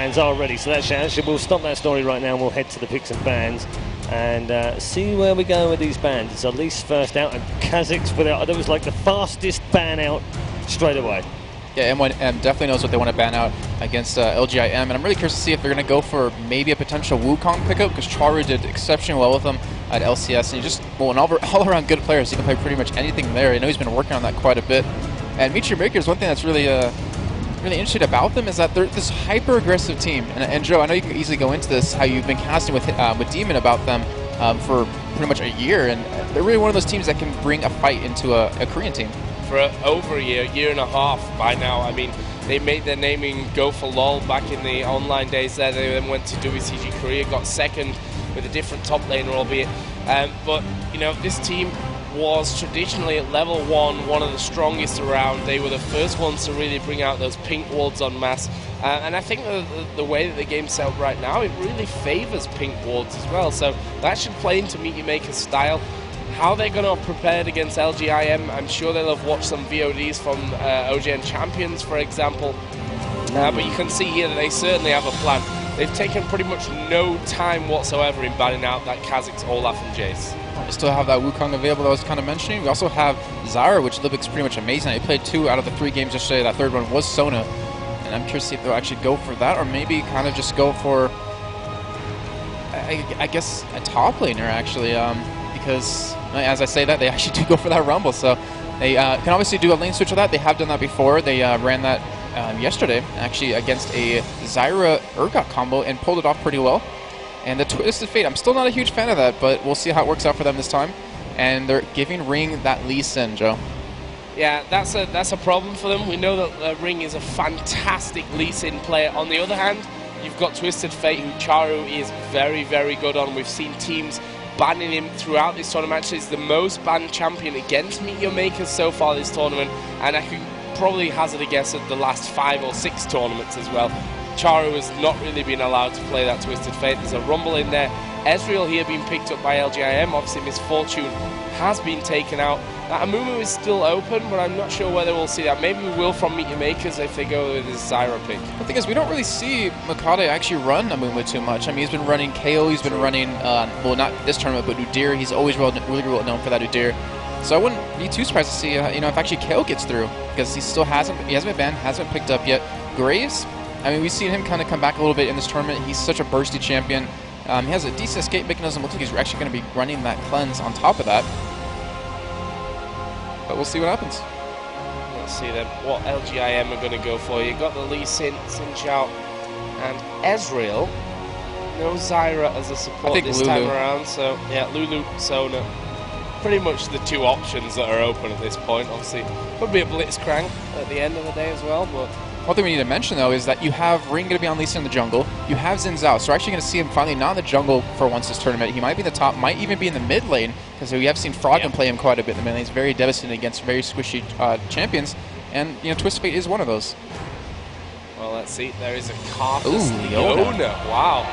bans are ready. So that's actually, we'll stop that story right now and we'll head to the picks and bans and see where we go with these bans. It's Elise first out and Kazakhs without. That was like the fastest ban out straight away. Yeah, MYM definitely knows what they want to ban out against LGIM, and I'm really curious to see if they're going to go for maybe a potential Wukong pickup, because Charu did exceptionally well with them at LCS, and he just, well, an all-around good player, so he can play pretty much anything there. I know he's been working on that quite a bit. And MYM, one thing that's really really interesting about them is that they're this hyper-aggressive team. And Joe, I know you can easily go into this, how you've been casting with Demon about them for pretty much a year, and they're really one of those teams that can bring a fight into a Korean team. For over a year and a half by now. I mean, they made their name in Go for LOL back in the online days there. They then went to WCG Korea, got second with a different top laner, albeit. But, you know, this team was traditionally at level 1 of the strongest around. They were the first ones to really bring out those pink wards en masse. And I think the way that the game's set up right now, it really favors pink wards as well. So that should play into Meet Your Maker's style. How they're going to have prepared against LGIM, I'm sure they'll have watched some VODs from OGN Champions, for example. But you can see here that they certainly have a plan. They've taken pretty much no time whatsoever in banning out that Kazakhs, Olaf, and Jace. We still have that Wukong available that I was kind of mentioning. We also have Zyra, which looks pretty much amazing. He played 2 out of the 3 games yesterday. That third one was Sona. And I'm curious to see if they'll actually go for that, or maybe kind of just go for, I guess, a top laner, actually. Because, as I say that, they actually do go for that Rumble. So they can obviously do a lane switch with that. They have done that before. They ran that yesterday, actually, against a Zyra Urgot combo and pulled it off pretty well. And the Twisted Fate, I'm still not a huge fan of that, but we'll see how it works out for them this time. And they're giving Ring that Lee Sin, Joe. Yeah, that's a problem for them. We know that Ring is a fantastic Lee Sin player. On the other hand, you've got Twisted Fate, who Charu is very, very good on. We've seen teams banning him throughout this tournament. Actually, he's the most banned champion against Meet Your Makers so far this tournament, and I can probably hazard a guess at the last 5 or 6 tournaments as well. Charu has not really been allowed to play that Twisted Fate. There's a Rumble in there. Ezreal here being picked up by LGIM. Obviously, Misfortune has been taken out. Amumu is still open, but I'm not sure whether we'll see that. Maybe we will from Meet Your Makers if they go with this Zyra pick. The thing is, we don't really see Makade actually run Amumu too much. I mean, he's been running KO, he's been running, well, not this tournament, but Udyr. He's always really well known for that Udyr. So I wouldn't be too surprised to see, you know, if actually KO gets through, because he still hasn't been banned, hasn't been picked up yet. Graves, I mean, we've seen him kind of come back a little bit in this tournament. He's such a bursty champion. He has a decent escape mechanism. Looks like he's actually going to be running that cleanse on top of that. But we'll see what happens. Let's see then what LGIM are going to go for. You've got the Lee Sin, Chao, and Ezreal. No Zyra as a support this time around. So, yeah, Lulu, Sona. Pretty much the 2 options that are open at this point. Obviously, could be a Blitzcrank at the end of the day as well, but... One thing we need to mention, though, is that you have Ring going to be on Lee Sin in the jungle. You have Xin Zhao, so we're actually going to see him finally not in the jungle for once this tournament. He might be in the top, might even be in the mid lane, because we have seen Froggen play him quite a bit in the mid lane. He's very devastating against very squishy champions, and, you know, Twisted Fate is one of those. Well, let's see. There is a Karthus Leona. Wow.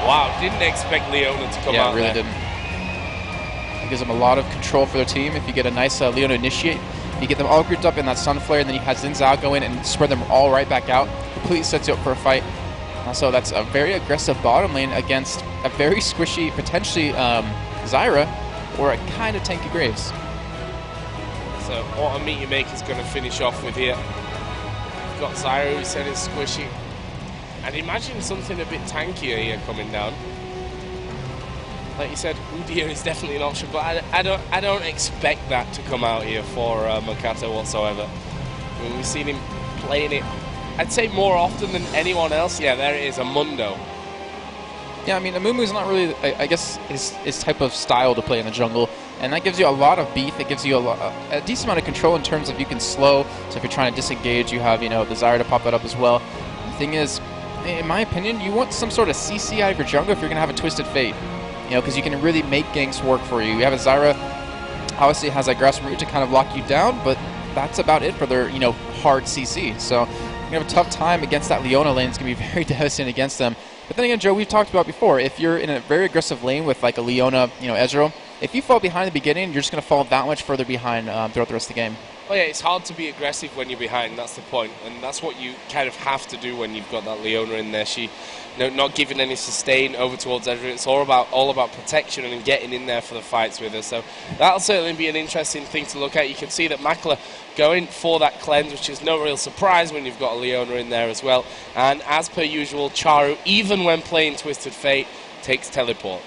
Wow, didn't expect Leona to come out there. Yeah, really didn't. It gives them a lot of control for their team. If you get a nice Leona initiate, you get them all grouped up in that Sun Flare, and then you have Xin Zhao go in and spread them all right back out. Completely sets you up for a fight. So that's a very aggressive bottom lane against a very squishy, potentially Zyra, or a kind of tanky Graves. So what a Meet Your Maker's going to finish off with here. You've got Zyra, who said is squishy. And imagine something a bit tankier here coming down. Like you said, Udyr is definitely an option, but I don't expect that to come out here for Makato whatsoever. I mean, we've seen him playing it, I'd say more often than anyone else. Yeah, there it is, a Mundo. Yeah, I mean, Amumu's not really, I guess, his type of style to play in the jungle, and that gives you a lot of beef. It gives you a decent amount of control in terms of you can slow, so if you're trying to disengage, you have, you know, Desire to pop that up as well. The thing is, in my opinion, you want some sort of CC out of your jungle if you're going to have a Twisted Fate. You know, because you can really make ganks work for you. You have a Zyra, obviously has that grass root to kind of lock you down, but that's about it for their, you know, hard CC. So you're going to have a tough time against that Leona lane. It's going to be very devastating against them. But then again, Joe, we've talked about before, if you're in a very aggressive lane with like a Leona, you know, Ezreal, if you fall behind in the beginning, you're just going to fall that much further behind throughout the rest of the game. Well, yeah, it's hard to be aggressive when you're behind. That's the point, and that's what you kind of have to do when you've got that Leona in there. She, not giving any sustain over towards Ezreal. It's all about protection and getting in there for the fights with her. So that'll certainly be an interesting thing to look at. You can see that Makler going for that cleanse, which is no real surprise when you've got a Leona in there as well. And as per usual, Charu, even when playing Twisted Fate, takes teleport.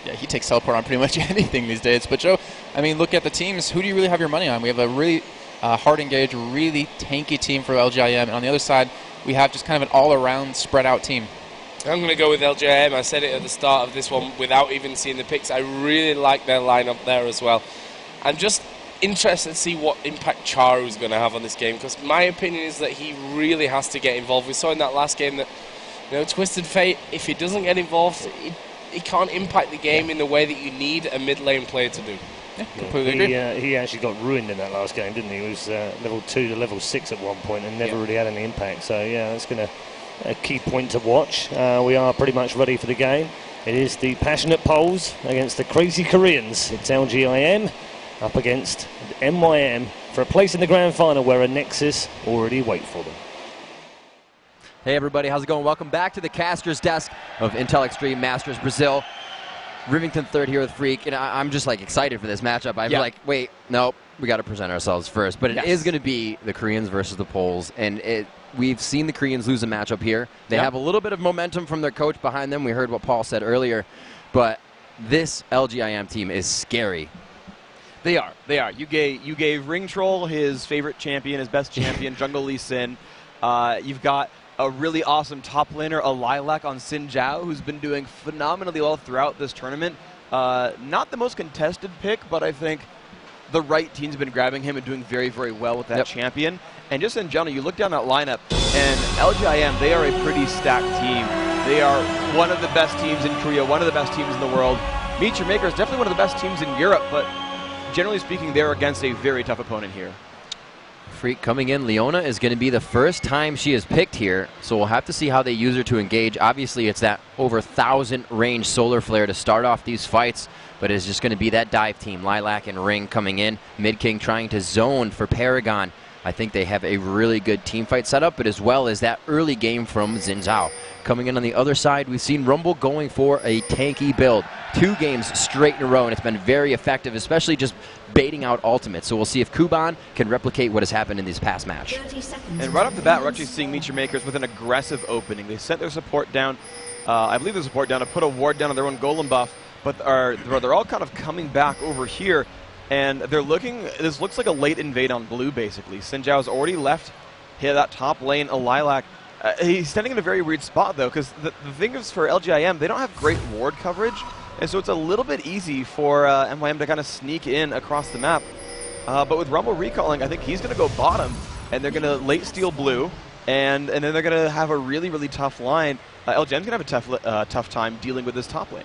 Yeah, he takes teleport on pretty much anything these days. But Joe, I mean, look at the teams. Who do you really have your money on? We have a really hard engaged, really tanky team for LGIM, and on the other side, we have just kind of an all-around, spread-out team. I'm going to go with LGIM. I said it at the start of this one without even seeing the picks. I really like their lineup there as well. I'm just interested to see what impact Charu is going to have on this game, because my opinion is that he really has to get involved. We saw in that last game that, Twisted Fate, if he doesn't get involved, he can't impact the game in the way that you need a mid-lane player to do. Yeah, completely agree. He actually got ruined in that last game, didn't he? He was level 2 to level 6 at one point and never really had any impact. So, yeah, that's going to a key point to watch. We are pretty much ready for the game. It is the passionate Poles against the crazy Koreans. It's LGIM up against MYM for a place in the grand final where a Nexus already wait for them. Hey everybody, how's it going? Welcome back to the caster's desk of Intel Extreme Masters Brazil. Rivington third here with Freak, and I'm just like excited for this matchup. I'm like, wait, no, we got to present ourselves first. But it is going to be the Koreans versus the Poles, and we've seen the Koreans lose a matchup here. They have a little bit of momentum from their coach behind them. We heard what Paul said earlier, but this LGIM team is scary. They are. You gave Ring Troll his favorite champion, his best champion, Jungle Lee Sin. You've got a really awesome top laner, a Lilac on Xin Zhao, who's been doing phenomenally well throughout this tournament. Not the most contested pick, but I think the right team's been grabbing him and doing very, very well with that champion. And just in general, you look down that lineup, and LGIM, they are a pretty stacked team. They are one of the best teams in Korea, one of the best teams in the world. Meet Your Maker is definitely one of the best teams in Europe, but generally speaking, they're against a very tough opponent here. Freak coming in, Leona is going to be the first time she is picked here, so we'll have to see how they use her to engage. Obviously, it's that over 1,000 range Solar Flare to start off these fights, but it's just going to be that dive team. Lilac and Ring coming in, Mid King trying to zone for Paragon. I think they have a really good team fight setup, but as well as that early game from Xin Zhao. Coming in on the other side, we've seen Rumble going for a tanky build. 2 games straight in a row, and it's been very effective, especially just baiting out ultimates. So we'll see if Kuban can replicate what has happened in this past match. And right off the bat, we're actually seeing Meet Your Makers with an aggressive opening. They sent their support down, I believe their support down, to put a ward down on their own golem buff, but they're all kind of coming back over here, and they're looking, this looks like a late invade on blue, basically. Xin Zhao's already left that top lane, a Lilac. He's standing in a very weird spot, though, because the thing is for LGIM, they don't have great ward coverage, and so it's a little bit easy for MYM to kind of sneak in across the map. But with Rumble recalling, I think he's going to go bottom, and they're going to late steal blue, and then they're going to have a really, really tough line. LGIM's going to have a tough time dealing with this top lane.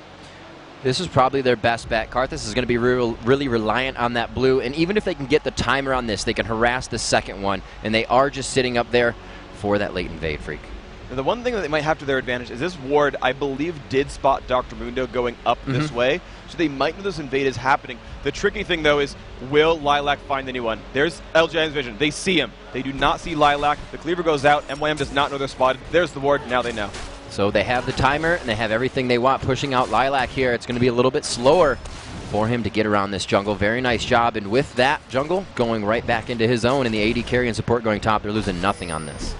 This is probably their best bet. Karthus is going to be really reliant on that blue, and even if they can get the timer on this, they can harass the second one, and they are just sitting up there for that late invade, Freak. Now, the one thing that they might have to their advantage is this ward, I believe, did spot Dr. Mundo going up this way, so they might know this invade is happening. The tricky thing, though, is will Lilac find anyone? There's LGIM's vision. They see him. They do not see Lilac. The cleaver goes out. MYM does not know they're spotted. There's the ward. Now they know. So they have the timer, and they have everything they want pushing out Lilac here. It's going to be a little bit slower for him to get around this jungle. Very nice job, and with that jungle going right back into his own, and the AD carry and support going top, they're losing nothing on this.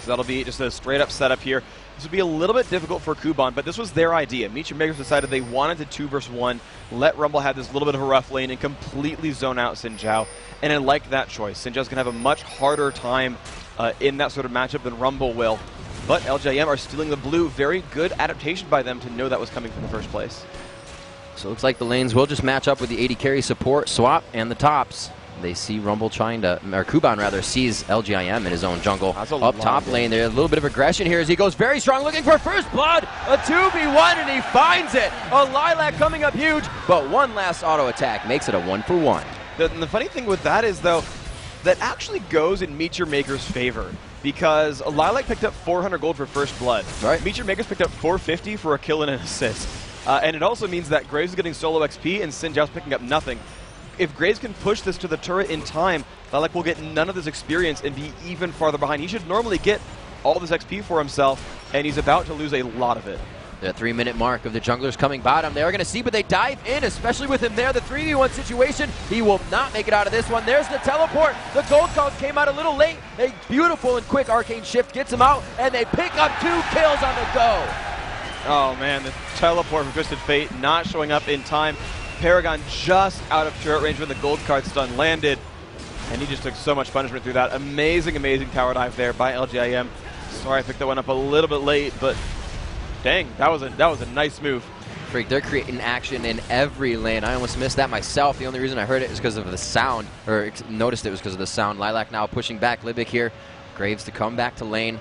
So that'll be just a straight-up setup here. This would be a little bit difficult for Kuban, but this was their idea. Meet Your Makers decided they wanted to 2 versus 1, let Rumble have this little bit of a rough lane, and completely zone out Xin Zhao. And I like that choice. Xin Zhao's going to have a much harder time in that sort of matchup than Rumble will. But LGIM are stealing the blue. Very good adaptation by them to know that was coming from the first place. So it looks like the lanes will just match up with the AD carry support, swap, and the tops. They see Rumble trying to, or Kuban rather, sees LGIM in his own jungle. Up top lane, there's a little bit of aggression here as he goes very strong, looking for first blood. A 2v1, and he finds it. A Lilac coming up huge, but one last auto attack makes it a 1-for-1. The funny thing with that is, though, that actually goes in Meet Your Maker's favor, because Lilac picked up 400 gold for first blood. Right. Meet Your Maker's picked up 450 for a kill and an assist. And it also means that Graves is getting solo XP and Xin Zhao's picking up nothing. if Graves can push this to the turret in time, Lilac will get none of this experience and be even farther behind. He should normally get all this XP for himself, and he's about to lose a lot of it. The 3-minute mark of the junglers coming bottom. They are going to see, but they dive in, especially with him there. The 3v1 situation, he will not make it out of this one. There's the teleport. The gold calls came out a little late. A beautiful and quick arcane shift gets him out, and they pick up 2 kills on the go. Oh man, the teleport from Twisted Fate not showing up in time. Paragon just out of turret range when the gold card stun landed, and he just took so much punishment through that. Amazing, amazing tower dive there by LGIM. Sorry I picked that one up a little bit late, but dang, that was a nice move. Freak, they're creating action in every lane. I almost missed that myself. The only reason I heard it is because of the sound, or noticed it was because of the sound. Lilac now pushing back Libic here. Graves to come back to lane.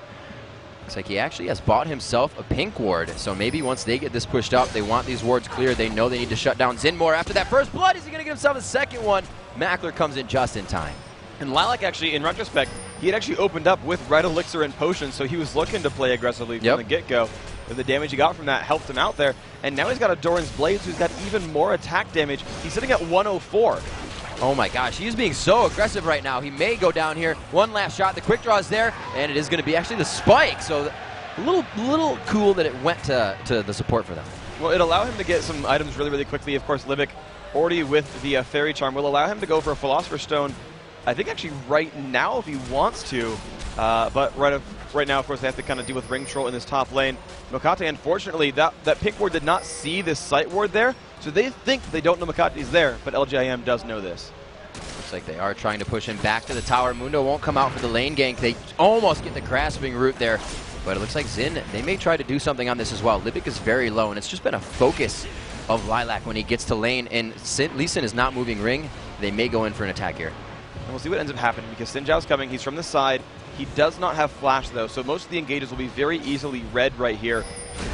Looks like he actually has bought himself a pink ward. So maybe once they get this pushed up, they want these wards clear. They know they need to shut down Zinmore. After that first blood, is he going to get himself a second one? Mackler comes in just in time. And Lilac actually, in retrospect, he had actually opened up with Red Elixir and Potion, so he was looking to play aggressively from the get-go. But the damage he got from that helped him out there. And now he's got a Doran's Blades who's got even more attack damage. He's sitting at 104. Oh my gosh, he's being so aggressive right now. He may go down here. One last shot. The quick draw is there, and it is going to be actually the spike. So a little cool that it went to the support for them. Well, it allowed him to get some items really, really quickly. Of course, Libic, already with the Fairy Charm, will allow him to go for a Philosopher's Stone, I think actually right now if he wants to. But right now, of course, they have to kind of deal with Ring Troll in this top lane. Mokate, unfortunately, that pink ward did not see this sight ward there, so they think they don't know Mokate's there, but LGIM does know this. Looks like they are trying to push him back to the tower. Mundo won't come out for the lane gank. They almost get the grasping root there, but it looks like Xin, they may try to do something on this as well. Libic is very low, and it's just been a focus of Lilac when he gets to lane, and Lee Sin is not moving ring. They may go in for an attack here. And we'll see what ends up happening because Xin Zhao's coming. He's from the side. He does not have flash though, so most of the engages will be very easily read right here.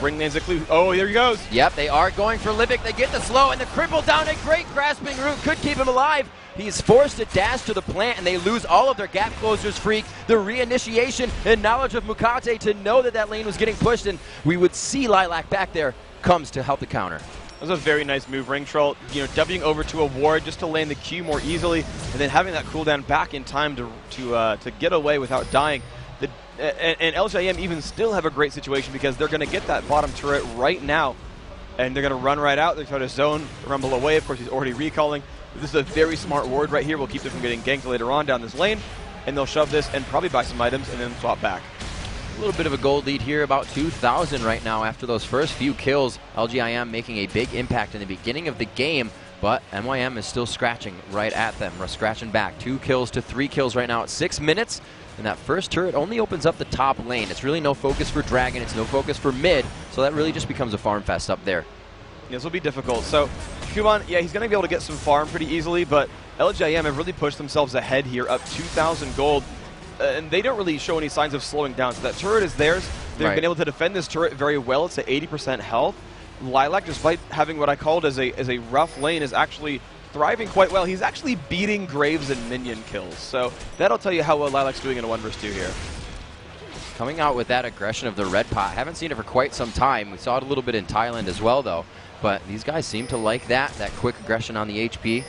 Ring lands a clue. Oh, there he goes. Yep, they are going for Libic. They get the slow and the cripple down. A great grasping root could keep him alive. He's forced to dash to the plant, and they lose all of their gap closers, Freak. The reinitiation and knowledge of Mukate to know that that lane was getting pushed, and we would see Lilac back there comes to help the counter. That was a very nice move, Ring Troll, Wing over to a ward just to land the Q more easily, and then having that cooldown back in time to get away without dying. And LGIM even still have a great situation because they're going to get that bottom turret right now, and they're going to run right out. They try to zone Rumble away. Of course, he's already recalling. This is a very smart ward right here. We'll keep them from getting ganked later on down this lane, and they'll shove this and probably buy some items and then swap back. A little bit of a gold lead here, about 2,000 right now after those first few kills. LGIM making a big impact in the beginning of the game, but MYM is still scratching right at them. We're scratching back. 2 kills to 3 kills right now at 6 minutes, and that first turret only opens up the top lane. It's really no focus for Dragon. It's no focus for mid, so that really just becomes a farm fest up there. This will be difficult. So Kuban, yeah, he's going to be able to get some farm pretty easily, but LGIM have really pushed themselves ahead here, up 2,000 gold. And they don't really show any signs of slowing down. So that turret is theirs. They've been able to defend this turret very well. It's at 80% health. Lilac, despite having what I called as a rough lane, is actually thriving quite well. He's actually beating Graves in minion kills. So that'll tell you how well Lilac's doing in a 1 vs 2 here. Coming out with that aggression of the red pot. Haven't seen it for quite some time. We saw it a little bit in Thailand as well, though. But these guys seem to like that quick aggression on the HP.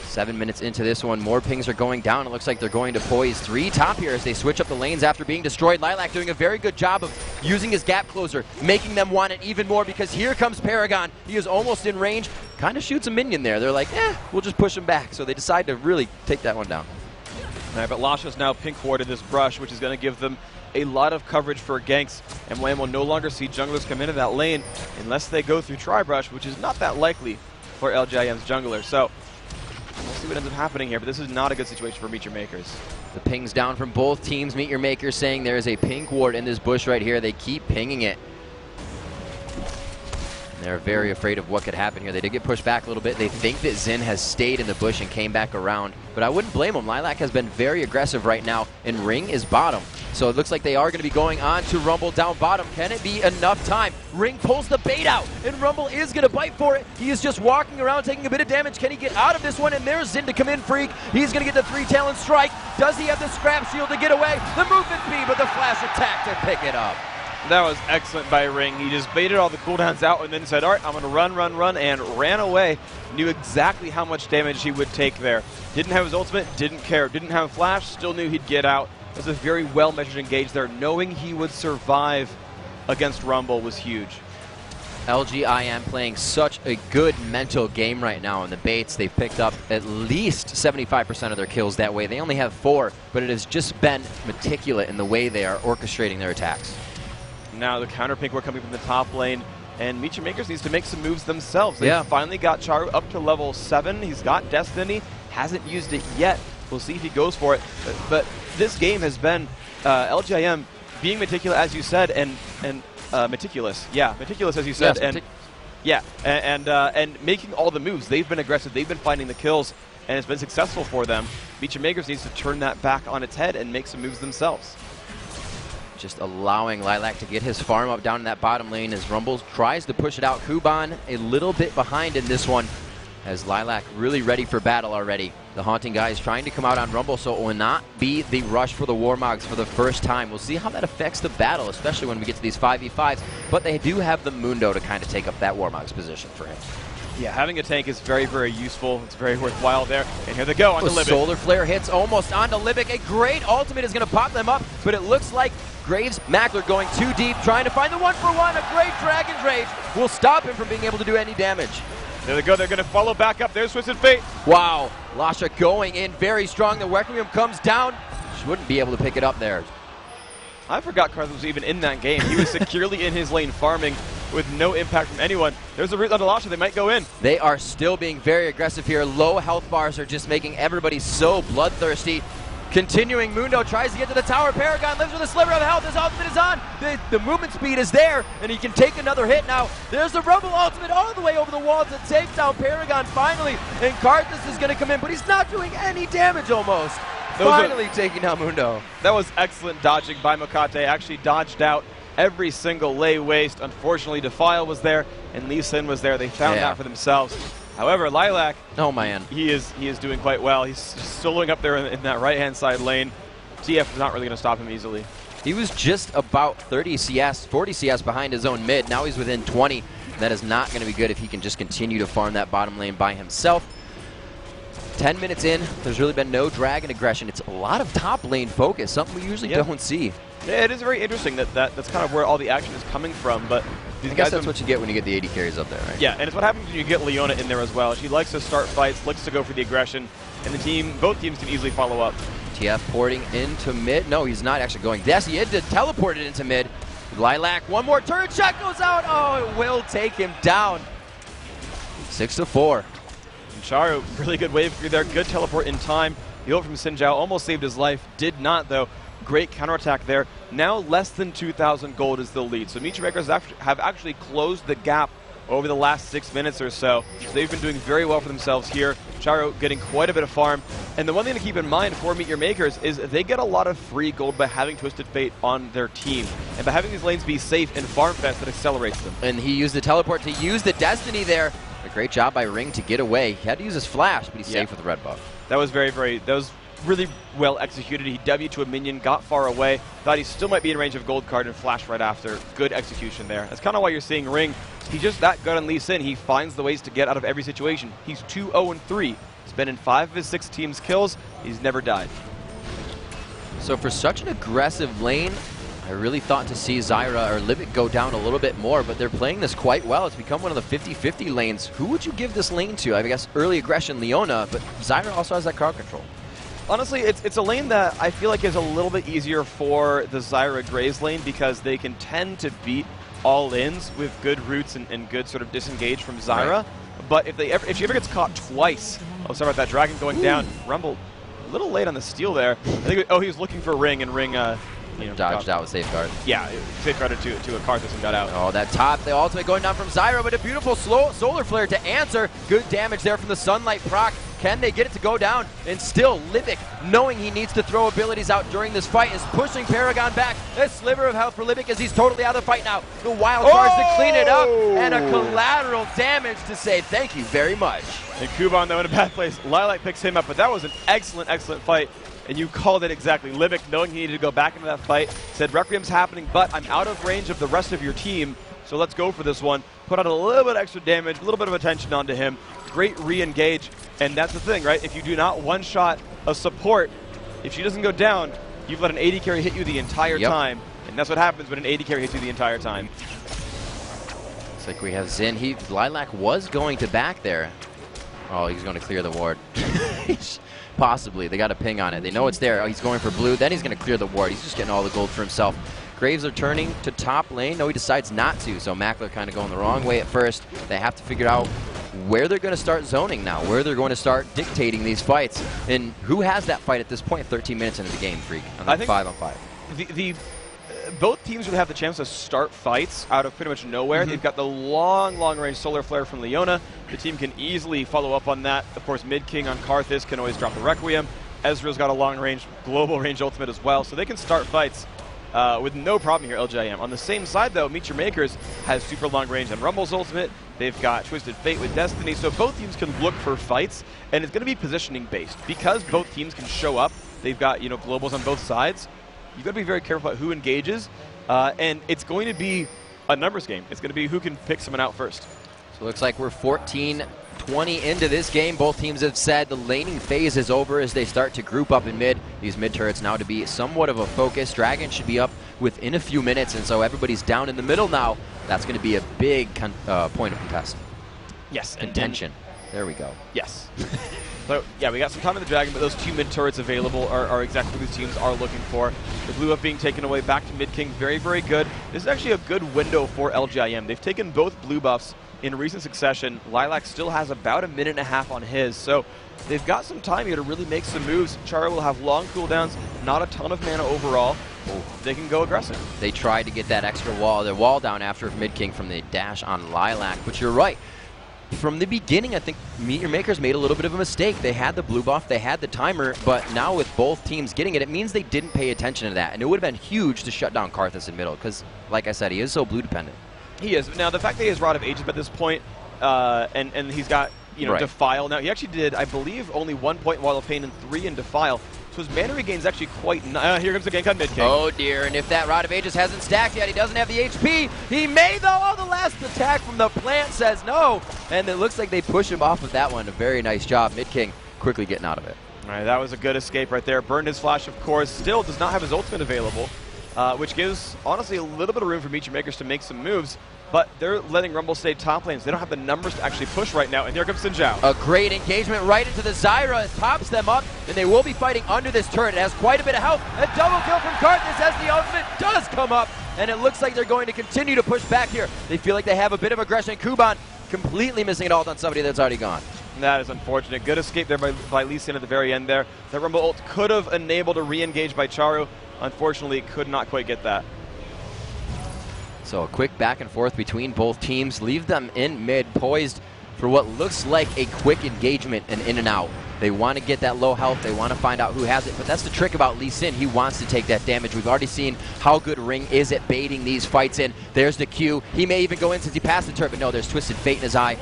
7 minutes into this one, more pings are going down. It looks like they're going to poise 3 top here as they switch up the lanes after being destroyed. Lilac doing a very good job of using his gap closer, making them want it even more because here comes Paragon. He is almost in range, kind of shoots a minion there. They're like, we'll just push him back. So they decide to really take that one down. All right, but Lasha's now pink warded this brush, which is going to give them a lot of coverage for ganks. And MYM will no longer see junglers come into that lane unless they go through Tri-Brush, which is not that likely for LGIM's jungler. So we'll see what ends up happening here, but this is not a good situation for Meet Your Makers. The pings down from both teams. Meet Your Makers saying there is a pink ward in this bush right here. They keep pinging it. And they're very afraid of what could happen here. They did get pushed back a little bit. They think that Xin has stayed in the bush and came back around, but I wouldn't blame him. Lilac has been very aggressive right now, and Ring is bottom. So it looks like they are going to be going on to Rumble down bottom. Can it be enough time? Ring pulls the bait out, and Rumble is going to bite for it. He is just walking around taking a bit of damage. Can he get out of this one? And there's Xin to come in, Freak. He's going to get the 3-talon strike. Does he have the scrap shield to get away? The movement speed, but the flash attack to pick it up. That was excellent by Ring. He just baited all the cooldowns out and then said, all right, I'm going to run, and ran away. Knew exactly how much damage he would take there. Didn't have his ultimate, didn't care. Didn't have flash, still knew he'd get out. It was a very well-measured engage there. Knowing he would survive against Rumble was huge. IEM playing such a good mental game right now in the baits. They've picked up at least 75% of their kills that way. They only have 4, but it has just been meticulous in the way they are orchestrating their attacks. Now the counter pink, we're coming from the top lane, and MYM needs to make some moves themselves. They Yeah. finally got Charu up to level 7. He's got Destiny, hasn't used it yet. We'll see if he goes for it. But this game has been IEM being meticulous, as you said, and meticulous. Yeah, meticulous, as you said. Yes, and making all the moves. They've been aggressive. They've been finding the kills, and it's been successful for them. MYM needs to turn that back on its head and make some moves themselves. Just allowing Lilac to get his farm up down in that bottom lane as Rumble tries to push it out. Kuban a little bit behind in this one as Lilac really ready for battle already. The Haunting guy is trying to come out on Rumble, so it will not be the rush for the Warmogs for the first time. We'll see how that affects the battle, especially when we get to these 5v5s, but they do have the Mundo to kind of take up that Warmogs position for him. Yeah, having a tank is very, very useful. It's very worthwhile there. And here they go on the Libic. Solar Flare hits almost onto Libic. A great ultimate is going to pop them up, but it looks like Graves Mackler going too deep, trying to find the 1-for-1. A great Dragon's Rage will stop him from being able to do any damage. There they go. They're going to follow back up. There's Twisted Fate. Wow. Lasha going in very strong. The Requiem comes down. She wouldn't be able to pick it up there. I forgot Karthus was even in that game. He was securely in his lane farming with no impact from anyone. There's a route onto Lasha. They might go in. They are still being very aggressive here. Low health bars are just making everybody so bloodthirsty. Continuing, Mundo tries to get to the tower. Paragon lives with a sliver of health. His ultimate is on. The movement speed is there, and he can take another hit now. There's the Rumble ultimate all the way over the walls that takes down Paragon finally. And Karthus is going to come in, but he's not doing any damage almost. Finally taking down Mundo. That was excellent dodging by Mokate. Actually dodged out every single lay waste. Unfortunately, Defile was there, and Lee Sin was there. They found that for themselves. However, Lilac, oh man, he is doing quite well. He's soloing up there in that right-hand side lane. TF is not really going to stop him easily. He was just about 30 CS, 40 CS behind his own mid. Now he's within 20. That is not going to be good if he can just continue to farm that bottom lane by himself. 10 minutes in, there's really been no dragon aggression. It's a lot of top lane focus, something we usually don't see. Yeah, it is very interesting that's kind of where all the action is coming from, but these I guess that's what you get when you get the 80 carries up there, right? Yeah, and it's what happens when you get Leona in there as well. She likes to start fights, likes to go for the aggression, and both teams can easily follow up. TF porting into mid. No, he's not actually going. Yes, he did teleport it into mid. Lilac, one more turret shot goes out. Oh, it will take him down. 6-4. And Charu, really good wave through there, good teleport in time. The ult from Xin Zhao almost saved his life, did not though. Great counterattack there. Now less than 2,000 gold is the lead. So MYM have actually closed the gap over the last 6 minutes or so. So they've been doing very well for themselves here. Charu getting quite a bit of farm. And the one thing to keep in mind for MYM is they get a lot of free gold by having Twisted Fate on their team. And by having these lanes be safe and farm fast, that accelerates them. And he used the teleport to use the Destiny there. A great job by Ring to get away. He had to use his flash, but he's safe with the red buff. That was that was really well executed. He W to a minion, got far away, thought he still might be in range of gold card and flashed right after. Good execution there. That's kind of why you're seeing Ring. He's just that good on Lee Sin. He finds the ways to get out of every situation. He's 2-0-3. He's been in 5 of his 6 team's kills. He's never died. So for such an aggressive lane, I really thought to see Zyra or Libic go down a little bit more, but they're playing this quite well. It's become one of the 50-50 lanes. Who would you give this lane to? I guess early aggression, Leona, but Zyra also has that crowd control. Honestly, it's a lane that I feel like is a little bit easier for the Zyra Graves lane because they can tend to beat all-ins with good roots and good sort of disengage from Zyra. Right. But if she ever gets caught twice, oh, sorry about that, Dragon going down, Rumble a little late on the steal there. I think, he was looking for Ring, and Ring dodged out with Safeguard. Yeah, safeguarded to a Karthus and got out. Oh, that top, the ultimate going down from Zyra, but a beautiful solar flare to answer. Good damage there from the Sunlight proc. Can they get it to go down? And still, Libic, knowing he needs to throw abilities out during this fight, is pushing Paragon back. A sliver of health for Libic as he's totally out of the fight now. The wild charge to clean it up, and a collateral damage to say thank you very much. And Kuban, though, in a bad place. Lilac picks him up, but that was an excellent, excellent fight. and you called it exactly. Libic, knowing he needed to go back into that fight, said, Requiem's happening, but I'm out of range of the rest of your team, so let's go for this one. Put out a little bit extra damage, a little bit of attention onto him. Great re-engage, and that's the thing, right? If you do not one-shot a support, if she doesn't go down, you've let an AD carry hit you the entire time, and that's what happens when an AD carry hits you the entire time. Looks like we have Xin. Lilac was going to back there. Oh, he's going to clear the ward. Possibly. They got a ping on it. They know it's there. Oh, he's going for blue. Then he's going to clear the ward. He's just getting all the gold for himself. Graves are turning to top lane. No, he decides not to. So Mackler kind of going the wrong way at first. They have to figure out where they're going to start zoning now, where they're going to start dictating these fights. And who has that fight at this point, 13 minutes into the game, Freak? On the 5-on-5. Both teams would have the chance to start fights out of pretty much nowhere. They've got the long range solar flare from Leona. The team can easily follow up on that. Of course, Mid King on Karthus can always drop the Requiem. Ezreal's got a long range, global range ultimate as well, so they can start fights with no problem here, LGIM. On the same side, though, Meet Your Makers has super long range on Rumble's ultimate. They've got Twisted Fate with Destiny, so both teams can look for fights, and it's going to be positioning based. Because both teams can show up, they've got globals on both sides. You've got to be very careful about who engages, and it's going to be a numbers game. It's going to be who can pick someone out first. So it looks like we're 14-20 into this game. Both teams have said the laning phase is over as they start to group up in mid. These mid turrets now to be somewhat of a focus. Dragon should be up within a few minutes, and so everybody's down in the middle now. That's going to be a big point of contest. Yes. Contention. There we go. Yes. So, yeah, we got some time in the Dragon, but those 2 mid turrets available are exactly what these teams are looking for. The blue buff being taken away back to Mid King, very, very good. This is actually a good window for LGIM. They've taken both blue buffs in recent succession. Lilac still has about a minute and a half on his, so they've got some time here to really make some moves. Chara will have long cooldowns, not a ton of mana overall. They can go aggressive. They tried to get that extra wall down after Mid King from the dash on Lilac, but you're right. From the beginning, I think Meet Your Makers made a little bit of a mistake. They had the blue buff, they had the timer, but now with both teams getting it, it means they didn't pay attention to that. And it would have been huge to shut down Karthus in middle, because, like I said, he is so blue dependent. He is. Now, the fact that he has Rod of Ages at this point, and he's got, Defile. Now, he actually did, I believe, only 1 point in Wall of Pain and 3 in Defile. So his mana regain is actually quite nice. Here comes the gank on Mid King. Oh dear, and if that Rod of Ages hasn't stacked yet, he doesn't have the HP. He may though. Oh, the last attack from the plant says no. And it looks like they push him off with that one. A very nice job. Mid King quickly getting out of it. All right, that was a good escape right there. Burned his flash, of course. Still does not have his ultimate available, which gives, honestly, a little bit of room for Meet Your Makers to make some moves. But they're letting Rumble stay top lanes. They don't have the numbers to actually push right now. And here comes Xin Zhao. A great engagement right into the Zyra. It tops them up, and they will be fighting under this turret. It has quite a bit of health. A double kill from Karthus as the ultimate does come up. And it looks like they're going to continue to push back here. They feel like they have a bit of aggression. Kuban completely missing it all on somebody that's already gone. That is unfortunate. Good escape there by Lee Sin at the very end there. That Rumble ult could have enabled a re-engage by Charu. Unfortunately, could not quite get that. So a quick back and forth between both teams. Leave them in mid, poised for what looks like a quick engagement and in and out. They want to get that low health. They want to find out who has it. But that's the trick about Lee Sin. He wants to take that damage. We've already seen how good Ring is at baiting these fights in. There's the Q. He may even go in since he passed the turret, but no, there's Twisted Fate in his eye.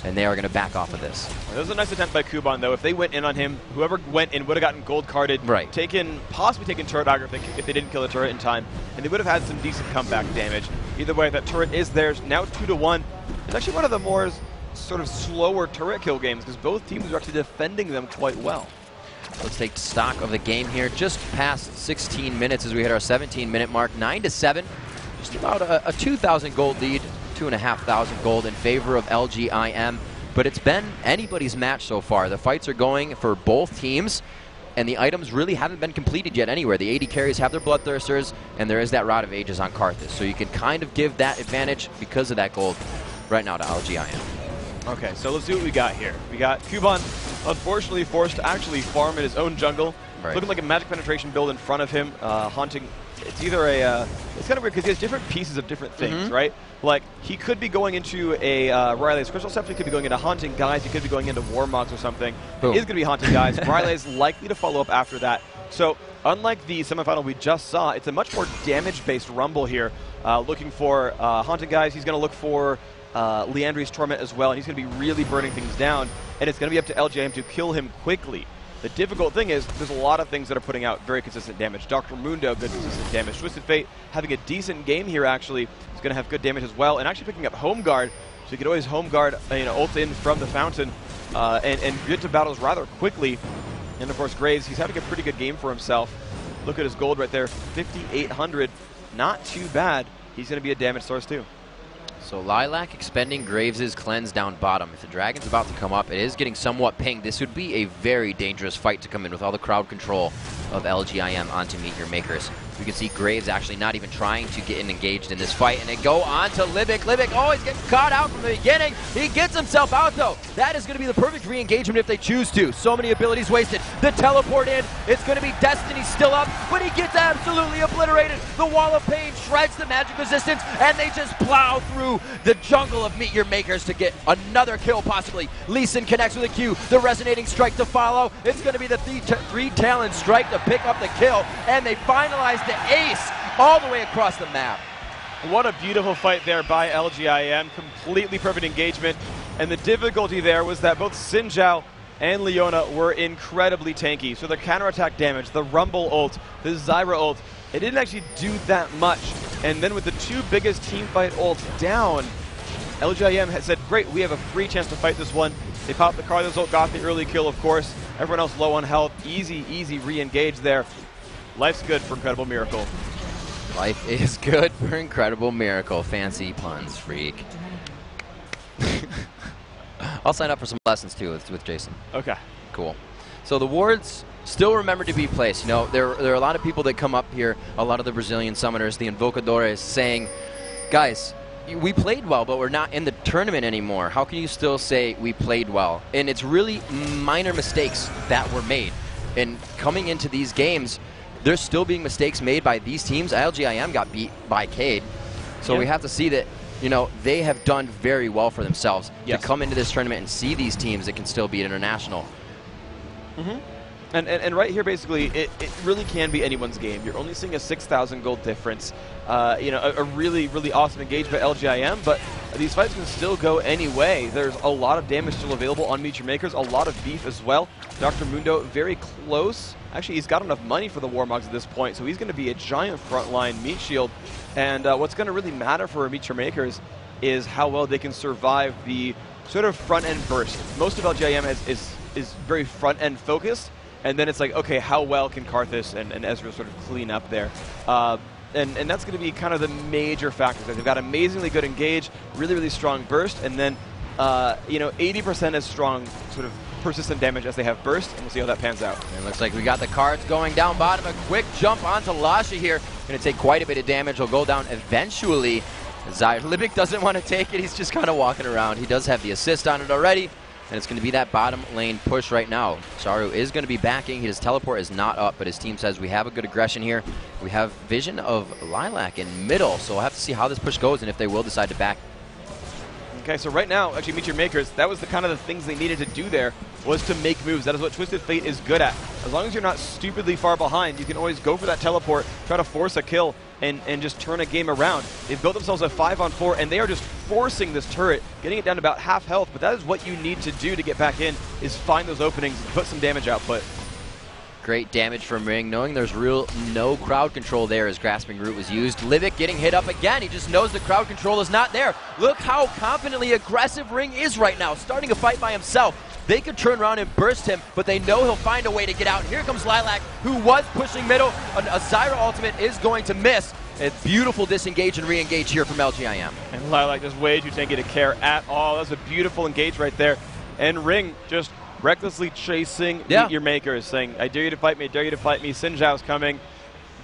And they are going to back off of this. That was a nice attempt by Kuban, though. If they went in on him, whoever went in would have gotten gold carded, right. Possibly taken turret dagger if they didn't kill the turret in time, and they would have had some decent comeback damage. Either way, that turret is theirs. Now 2-1. It's actually one of the more sort of slower turret kill games because both teams are actually defending them quite well. Let's take stock of the game here. Just past 16 minutes as we hit our 17-minute mark. 9-7. Just about a 2,000 gold lead. 2,500 gold in favor of LGIM, but it's been anybody's match so far. The fights are going for both teams, and the items really haven't been completed yet anywhere. The AD carries have their Bloodthirsters, and there is that Rod of Ages on Karthus, so you can kind of give that advantage because of that gold right now to LGIM. Okay, so let's see what we got here. We got Kuban, unfortunately forced to actually farm in his own jungle. Right. Looking like a magic penetration build in front of him, haunting. It's either a, it's kind of weird because he has different pieces of different things, right? Like, he could be going into a Riley's Crystal Scepter, he could be going into Haunting Guys, he could be going into Warmogs or something. Boom. He is going to be Haunting Guys. Riley is likely to follow up after that. So, unlike the semifinal we just saw, it's a much more damage-based Rumble here. Looking for Haunting Guys, he's going to look for Leandri's Torment as well, and he's going to be really burning things down, and it's going to be up to LGIM to kill him quickly. The difficult thing is there's a lot of things that are putting out very consistent damage. Dr. Mundo, good consistent damage. Twisted Fate having a decent game here, actually. He's going to have good damage as well, and actually picking up Home Guard, so you could always Home Guard, ult in from the fountain and get to battles rather quickly. And of course, Graves, he's having a pretty good game for himself. Look at his gold right there, 5,800. Not too bad. He's going to be a damage source too. So Lilac expending Graves' cleanse down bottom. If the Dragon's about to come up, it is getting somewhat pinged. This would be a very dangerous fight to come in with all the crowd control of LGIM onto Meet Your Makers. We can see Graves actually not even trying to get engaged in this fight, and they go on to Libic. Libic, oh, he's getting caught out from the beginning. He gets himself out, though. That is going to be the perfect re-engagement if they choose to. So many abilities wasted. The teleport in. It's going to be Destiny still up, but he gets absolutely obliterated. The Wall of Pain shreds the magic resistance, and they just plow through the jungle of Meet Your Makers to get another kill, possibly. Lee Sin connects with a Q. The resonating strike to follow. It's going to be the three-talon strike to pick up the kill, and they finalize the ace all the way across the map. What a beautiful fight there by LGIM. Completely perfect engagement. And the difficulty there was that both Xin Zhao and Leona were incredibly tanky. So the counterattack damage, the Rumble ult, the Zyra ult, it didn't actually do that much. And then with the two biggest teamfight ults down, LGIM had said, great, we have a free chance to fight this one. They popped the Carlos ult, got the early kill, of course. Everyone else low on health. Easy re-engage there. Life's good for Incredible Miracle. Life is good for Incredible Miracle. Fancy puns, freak. I'll sign up for some lessons too with Jason. Okay. Cool. So the wards still remember to be placed. You know, there are a lot of people that come up here, a lot of the Brazilian summoners, the Invocadores, saying, guys, we played well, but we're not in the tournament anymore. How can you still say we played well? And it's really minor mistakes that were made. And coming into these games, there's still being mistakes made by these teams. LGIM got beat by Cade. So we have to see that, you know, they have done very well for themselves to come into this tournament and see these teams that can still beat international. And right here, basically, it really can be anyone's game. You're only seeing a 6,000 gold difference. A really awesome engage by LGIM, but these fights can still go any way. There's a lot of damage still available on Meet Your Makers, a lot of beef as well. Dr. Mundo very close. Actually, he's got enough money for the Warmogs at this point, so he's going to be a giant frontline meat shield. And what's going to really matter for Meet Your Makers is how well they can survive the sort of front-end burst. Most of LGIM is very front-end focused, and then it's like, okay, how well can Karthus and Ezreal sort of clean up there? And that's going to be kind of the major factors. They've got amazingly good engage, really strong burst, and then 80% as strong sort of persistent damage as they have burst, and we'll see how that pans out. And it looks like we got the cards going down bottom. A quick jump onto Lasha here. Going to take quite a bit of damage. He'll go down eventually. Libic doesn't want to take it. He's just kind of walking around. He does have the assist on it already, and it's going to be that bottom lane push right now. Charu is going to be backing. His teleport is not up, but his team says we have a good aggression here. We have vision of Lilac in middle, so we'll have to see how this push goes and if they will decide to back. Okay, so right now, actually, Meet Your Makers, that was the kind of the things they needed to do there, was to make moves. That is what Twisted Fate is good at. As long as you're not stupidly far behind, you can always go for that teleport, try to force a kill, and just turn a game around. They've built themselves a 5-on-4, and they are just forcing this turret, getting it down to about half health, but that is what you need to do to get back in, is find those openings and put some damage output. Great damage from Ring, knowing there's no crowd control there as Grasping Root was used. Livic getting hit up again. He just knows the crowd control is not there. Look how confidently aggressive Ring is right now, starting a fight by himself. They could turn around and burst him, but they know he'll find a way to get out. Here comes Lilac, who was pushing middle. A Zyra ultimate is going to miss. A beautiful disengage and re-engage here from LGIM. And Lilac just way too tanky to care at all. That's a beautiful engage right there. And Ring just recklessly chasing Meet Your Makers, saying, I dare you to fight me, I dare you to fight me. Xin Zhao's coming.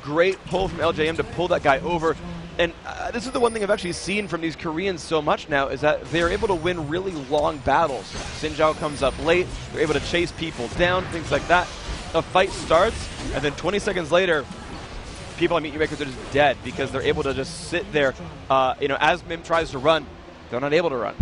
Great pull from LJM to pull that guy over. And this is the one thing I've actually seen from these Koreans so much now, is that they're able to win really long battles. Xin Zhao comes up late, they're able to chase people down, things like that. A fight starts, and then 20 seconds later, people on Meet Your Makers are just dead because they're able to just sit there. As MYM tries to run, they're not able to run.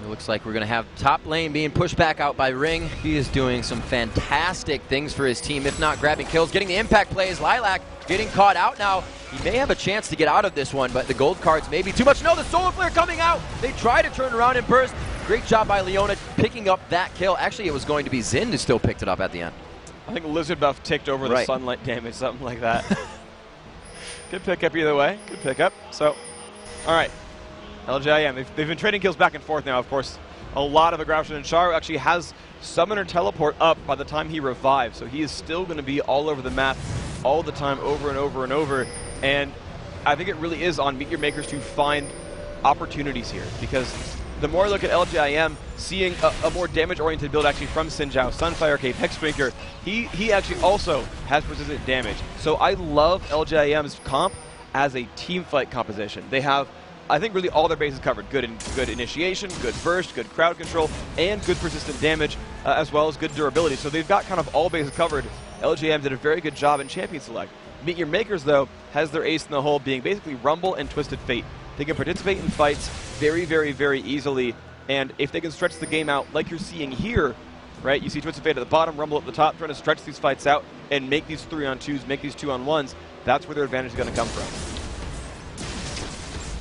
It looks like we're going to have top lane being pushed back out by Ring. He is doing some fantastic things for his team, if not grabbing kills, getting the impact plays. Lilac getting caught out now. He may have a chance to get out of this one, but the gold cards may be too much. No, the Solar Flare coming out. They try to turn around and burst. Great job by Leona picking up that kill. Actually, it was going to be Xin who still picked it up at the end. I think Lizard Buff ticked over the sunlight damage, something like that. Good pickup either way. Good pickup. So, all right. LJIM, they've been trading kills back and forth now, of course. A lot of aggression, and Charu actually has Summoner Teleport up by the time he revives, so he is still going to be all over the map all the time, over and over and over. And I think it really is on Meet Your Makers to find opportunities here, because the more I look at LJIM, seeing a more damage-oriented build actually from Sinjao, Sunfire Cape, Hexdrinker, he actually also has persistent damage. So I love LJIM's comp as a team fight composition. They have, I think, really all their bases covered. Good initiation, good burst, good crowd control, and good persistent damage, as well as good durability. So they've got kind of all bases covered. LJM did a very good job in Champion Select. Meet Your Makers, though, has their ace in the hole being basically Rumble and Twisted Fate. They can participate in fights very, very, very easily, and if they can stretch the game out like you're seeing here, right? You see Twisted Fate at the bottom, Rumble at the top, trying to stretch these fights out and make these 3-on-2s, make these 2-on-1s. That's where their advantage is going to come from.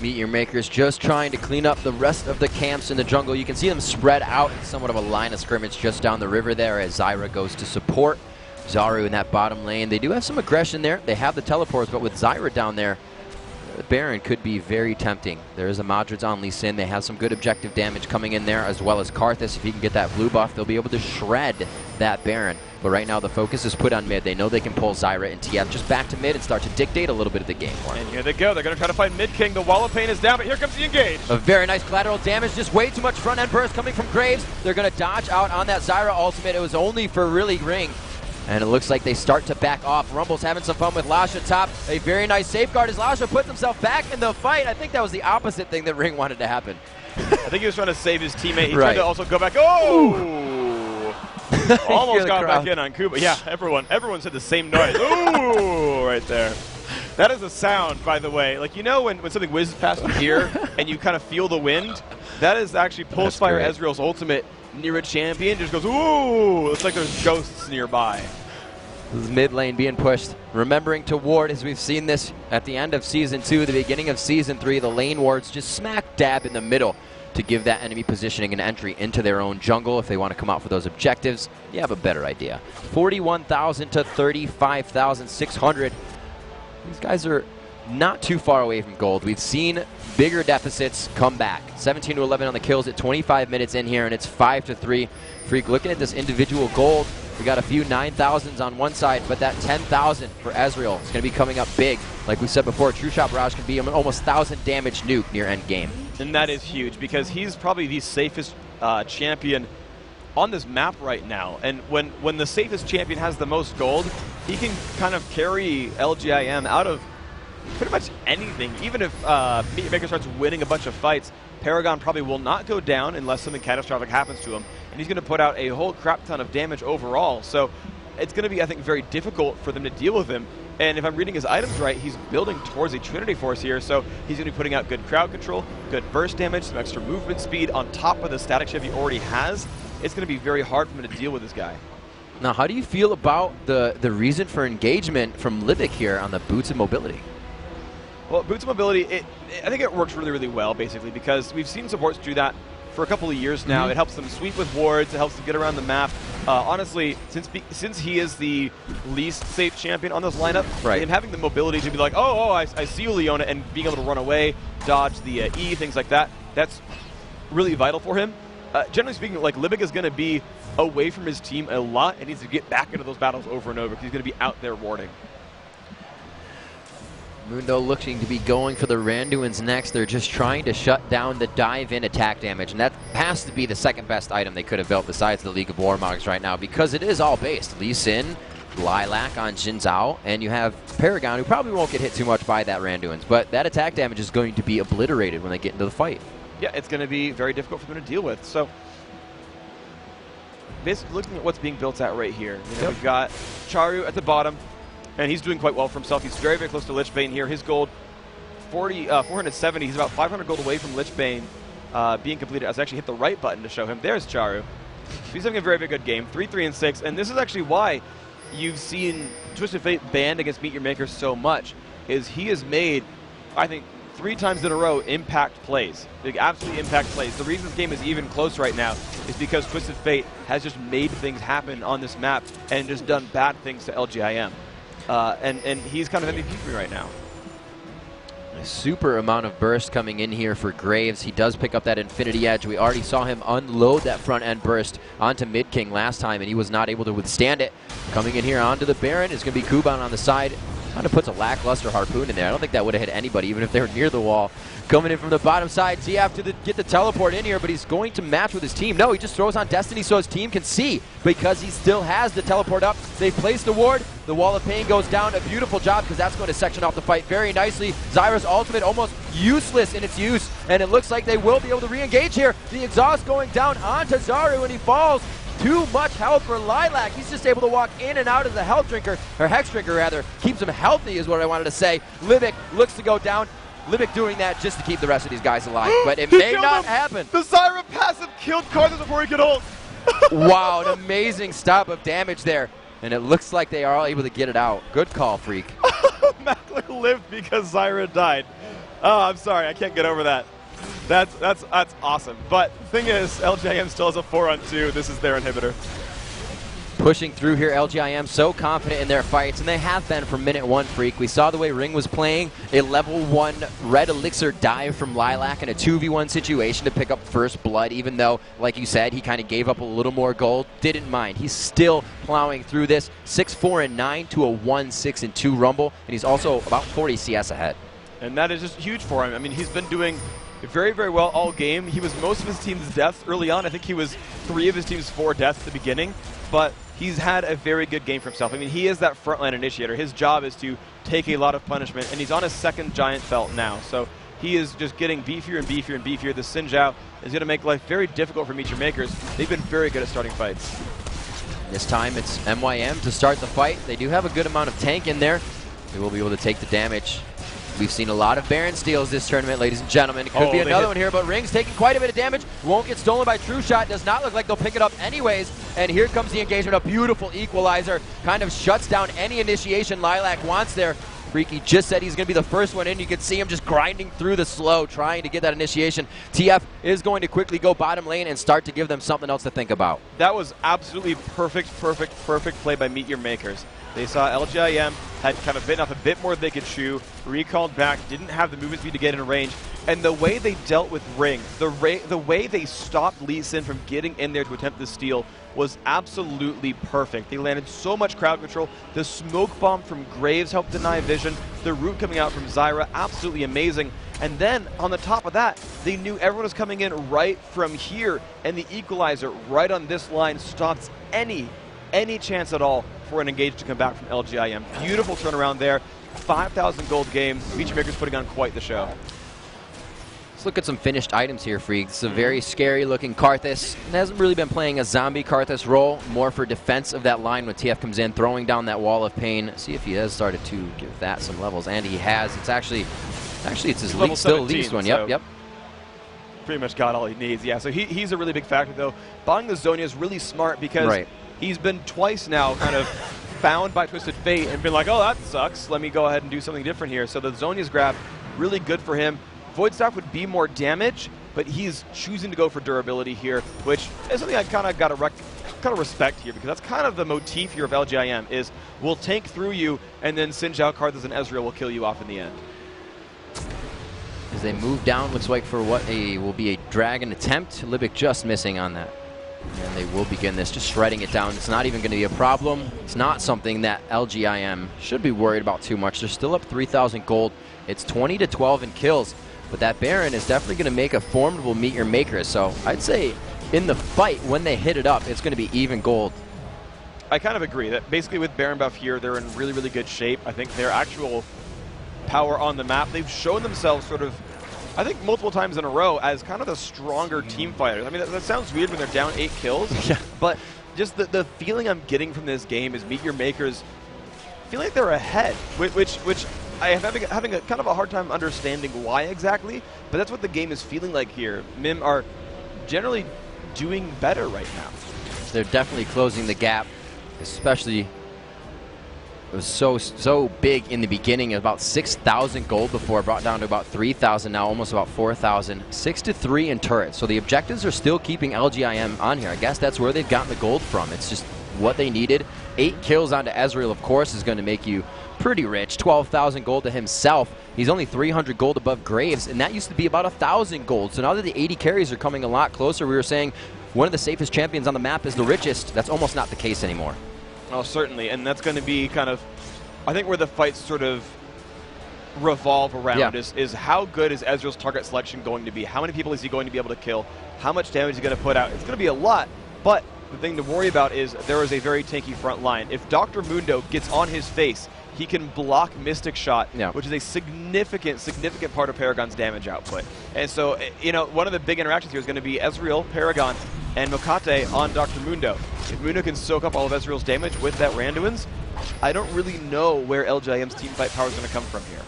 Meet Your Makers just trying to clean up the rest of the camps in the jungle. You can see them spread out in somewhat of a line of scrimmage just down the river there as Zyra goes to support Zaru in that bottom lane. They do have some aggression there. They have the teleports, but with Zyra down there, Baron could be very tempting. There is a Madrid's on Lee Sin. They have some good objective damage coming in there, as well as Karthus. If he can get that blue buff, they'll be able to shred that Baron. But right now, the focus is put on mid. They know they can pull Zyra and TF just back to mid and start to dictate a little bit of the game for him. And here they go. They're going to try to find mid king. The wall of pain is down, but here comes the engage. A very nice collateral damage. Just way too much front end burst coming from Graves. They're going to dodge out on that Zyra ultimate. It was only for really Ring. And it looks like they start to back off. Rumble's having some fun with Lasha top. A very nice safeguard as Lasha puts himself back in the fight. I think that was the opposite thing that Ring wanted to happen. I think he was trying to save his teammate. He tried to also go back. Oh! Almost got back in on Kuba. Yeah, everyone said the same noise. Ooh! Right there. That is a sound, by the way. Like, you know when something whizzes past your ear and you kind of feel the wind? That is actually Pulsefire Ezreal's ultimate near a champion. Just goes, ooh! Looks like there's ghosts nearby. This is mid lane being pushed. Remembering to ward, as we've seen this at the end of Season 2, the beginning of Season 3, the lane wards just smack dab in the middle to give that enemy positioning an entry into their own jungle if they want to come out for those objectives. You have a better idea. 41,000 to 35,600. These guys are not too far away from gold. We've seen bigger deficits come back. 17 to 11 on the kills at 25 minutes in here, and it's 5 to 3. Freak, looking at this individual gold, we got a few 9,000s on one side, but that 10,000 for Ezreal is going to be coming up big. Like we said before, True Shot Barrage can be an almost 1,000 damage nuke near end game. And that is huge because he's probably the safest champion on this map right now. And when the safest champion has the most gold, he can kind of carry LGIM out of pretty much anything. Even if Meet Your Maker starts winning a bunch of fights, Paragon probably will not go down unless something catastrophic happens to him. And he's going to put out a whole crap ton of damage overall. So it's going to be, I think, very difficult for them to deal with him. And if I'm reading his items right, he's building towards a Trinity Force here. So he's going to be putting out good crowd control, good burst damage, some extra movement speed on top of the static shift he already has. It's going to be very hard for him to deal with this guy. Now, how do you feel about the reason for engagement from Libic here on the Boots of Mobility? Well, Boots of Mobility, I think it works really, really well, basically, because we've seen supports do that for a couple of years now. It helps them sweep with wards. It helps them get around the map. Honestly, since he is the least safe champion on this lineup, him having the mobility to be like, I see you, Leona, and being able to run away, dodge the E, things like that, that's really vital for him. Generally speaking, like, Libic is going to be away from his team a lot and needs to get back into those battles over and over because he's going to be out there warding. Mundo looking to be going for the Randuins next. They're just trying to shut down the dive-in attack damage, and that has to be the second best item they could have built besides the League of Warmogs right now, because it is all based. Lee Sin, Lilac on Xin Zhao, and you have Paragon, who probably won't get hit too much by that Randuins, but that attack damage is going to be obliterated when they get into the fight. Yeah, it's going to be very difficult for them to deal with. So basically looking at what's being built at right here, we've got Charu at the bottom, and he's doing quite well for himself. He's very, very close to Lichbane here. His gold, 470. He's about 500 gold away from Lichbane being completed. I actually hit the right button to show him. There's Charu. He's having a very, very good game. 3-3-6. And this is actually why you've seen Twisted Fate banned against Meet Your Maker so much, is he has made, I think, 3 times in a row impact plays. Big, absolutely impact plays. The reason this game is even close right now is because Twisted Fate has just made things happen on this map and just done bad things to LGIM. And he's kind of MVP for me right now. A super amount of burst coming in here for Graves. He does pick up that Infinity Edge. We already saw him unload that front end burst onto Mid King last time, and he was not able to withstand it. Coming in here onto the Baron is going to be Kuban on the side. Kind of puts a lackluster Harpoon in there. I don't think that would have hit anybody, even if they were near the wall. Coming in from the bottom side, TF to get the teleport in here, but he's going to match with his team. No, he just throws on Destiny so his team can see, because he still has the teleport up. They place the ward. The Wall of Pain goes down. A beautiful job, because that's going to section off the fight very nicely. Zyra's ultimate almost useless in its use, and it looks like they will be able to re-engage here. The exhaust going down onto Zaru, and he falls. Too much health for Lilac. He's just able to walk in and out of the health drinker, or Hex drinker rather. Keeps him healthy is what I wanted to say. Libic looks to go down. Libic doing that just to keep the rest of these guys alive, but it may not happen. The Zyra passive killed Karthus before he could ult. Wow, an amazing stop of damage there. And it looks like they are all able to get it out. Good call, Freak. Mackler lived because Zyra died. Oh, I'm sorry. I can't get over that. That's awesome. But the thing is, LGIM still has a 4-on-2. This is their inhibitor. Pushing through here, LGIM so confident in their fights, and they have been from minute 1, Freak. We saw the way Ring was playing a level 1 red elixir dive from Lilac in a 2v1 situation to pick up first blood, even though, like you said, he kind of gave up a little more gold. Didn't mind. He's still plowing through this. 6-4-9 to a 1-6-2 rumble, and he's also about 40 CS ahead. And that is just huge for him. I mean, he's been doing very, very well all game. He was most of his team's deaths early on. I think he was 3 of his team's 4 deaths at the beginning, but he's had a very good game for himself. I mean, he is that frontline initiator. His job is to take a lot of punishment, and he's on his 2nd giant belt now. So he is just getting beefier and beefier and beefier. The Xin Zhao is going to make life very difficult for Meet Your Makers. They've been very good at starting fights. This time it's MYM to start the fight. They do have a good amount of tank in there. They will be able to take the damage. We've seen a lot of Baron steals this tournament, ladies and gentlemen. It could be another one here, but Ring's taking quite a bit of damage. Won't get stolen by True Shot. Does not look like they'll pick it up anyways. And here comes the engagement. A beautiful equalizer. Kind of shuts down any initiation Lilac wants there. Freaky just said he's going to be the first one in. You can see him just grinding through the slow, trying to get that initiation. TF is going to quickly go bottom lane and start to give them something else to think about. That was absolutely perfect play by Meet Your Makers. They saw LGIM had kind of bitten off a bit more than they could chew, recalled back, didn't have the movement speed to get in range, and the way they dealt with Ring, the way they stopped Lee Sin from getting in there to attempt the steal was absolutely perfect. They landed so much crowd control. The smoke bomb from Graves helped deny vision. The root coming out from Zyra, absolutely amazing. And then, on the top of that, they knew everyone was coming in right from here, and the equalizer right on this line stops any chance at all for an engage to come back from LGIM. Beautiful turnaround there. 5,000 gold game. Meet Your Makers putting on quite the show. Let's look at some finished items here, Freak. It's a very scary looking Karthus. It hasn't really been playing a zombie Karthus role, more for defense of that line when TF comes in, throwing down that wall of pain. See if he has started to give that some levels, and he has. It's actually it's his level still 17, least one. So Yep. pretty much got all he needs. Yeah, so he's a really big factor, though. Buying the Zonia is really smart because he's been twice now kind of found by Twisted Fate and been like, oh, that sucks. Let me go ahead and do something different here. So the Zonia's grab, really good for him. Void Staff would be more damage, but he's choosing to go for durability here, which is something I kind of got to respect here, because that's kind of the motif here of LGIM is we'll tank through you, and then Xin Zhao, Karthus, and Ezreal will kill you off in the end. As they move down, looks like for what will be a dragon attempt. Libic just missing on that. And they will begin this, just shredding it down. It's not even going to be a problem. It's not something that LGIM should be worried about too much. They're still up 3,000 gold. It's 20-12 in kills. But that Baron is definitely going to make a formidable Meet Your Makers. So I'd say in the fight, when they hit it up, it's going to be even gold. I kind of agree that basically with Baron buff here, they're in really, really good shape. I think their actual power on the map, they've shown themselves sort of, I think multiple times in a row, as kind of the stronger team fighters. I mean, that sounds weird when they're down 8 kills, yeah. But just the feeling I'm getting from this game is Meet Your Makers feel like they're ahead, which I am having a kind of a hard time understanding why exactly, but that's what the game is feeling like here. MYM are generally doing better right now. They're definitely closing the gap, especially was so big in the beginning, about 6,000 gold before, brought down to about 3,000 now, almost about 4,000. 6-3 in turrets. So the objectives are still keeping LGIM on here. I guess that's where they've gotten the gold from. It's just what they needed. 8 kills onto Ezreal, of course, is going to make you pretty rich. 12,000 gold to himself. He's only 300 gold above Graves, and that used to be about 1,000 gold. So now that the 80 carries are coming a lot closer, we were saying one of the safest champions on the map is the richest. That's almost not the case anymore. Oh, certainly, and that's going to be kind of, I think, where the fights sort of revolve around is how good is Ezreal's target selection going to be? How many people is he going to be able to kill? How much damage is he going to put out? It's going to be a lot, but the thing to worry about is there is a very tanky front line. If Dr. Mundo gets on his face, he can block Mystic Shot, which is a significant part of Paragon's damage output. And so, you know, one of the big interactions here is going to be Ezreal, Paragon, and Mokate on Dr. Mundo. If Mundo can soak up all of Ezreal's damage with that Randuin's, I don't really know where LGIM's teamfight power is going to come from here.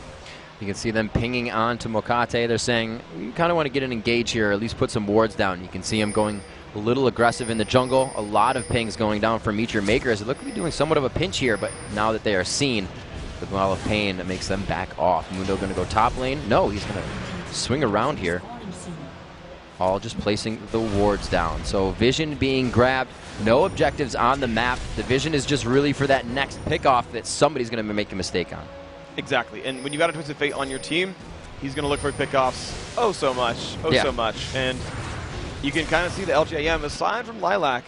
You can see them pinging on to Mokate. They're saying, you kind of want to get an engage here, or at least put some wards down. You can see him going a little aggressive in the jungle. A lot of pings going down for Meteor Makers. They look to be doing somewhat of a pinch here, but now that they are seen, the Wall of Pain that makes them back off. Mundo going to go top lane? No, he's going to swing around here. All just placing the wards down. So Vision being grabbed. No objectives on the map. The Vision is just really for that next pickoff that somebody's going to make a mistake on. Exactly. And when you got a Twisted Fate on your team, he's going to look for pickoffs so much. And you can kind of see the LGIM, aside from Lilac,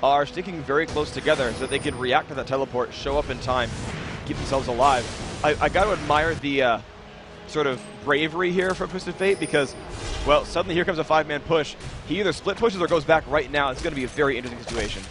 are sticking very close together so that they can react to that teleport, show up in time, keep themselves alive. I got to admire the sort of bravery here from Twisted Fate because, well, suddenly here comes a 5-man push. He either split pushes or goes back right now. It's going to be a very interesting situation.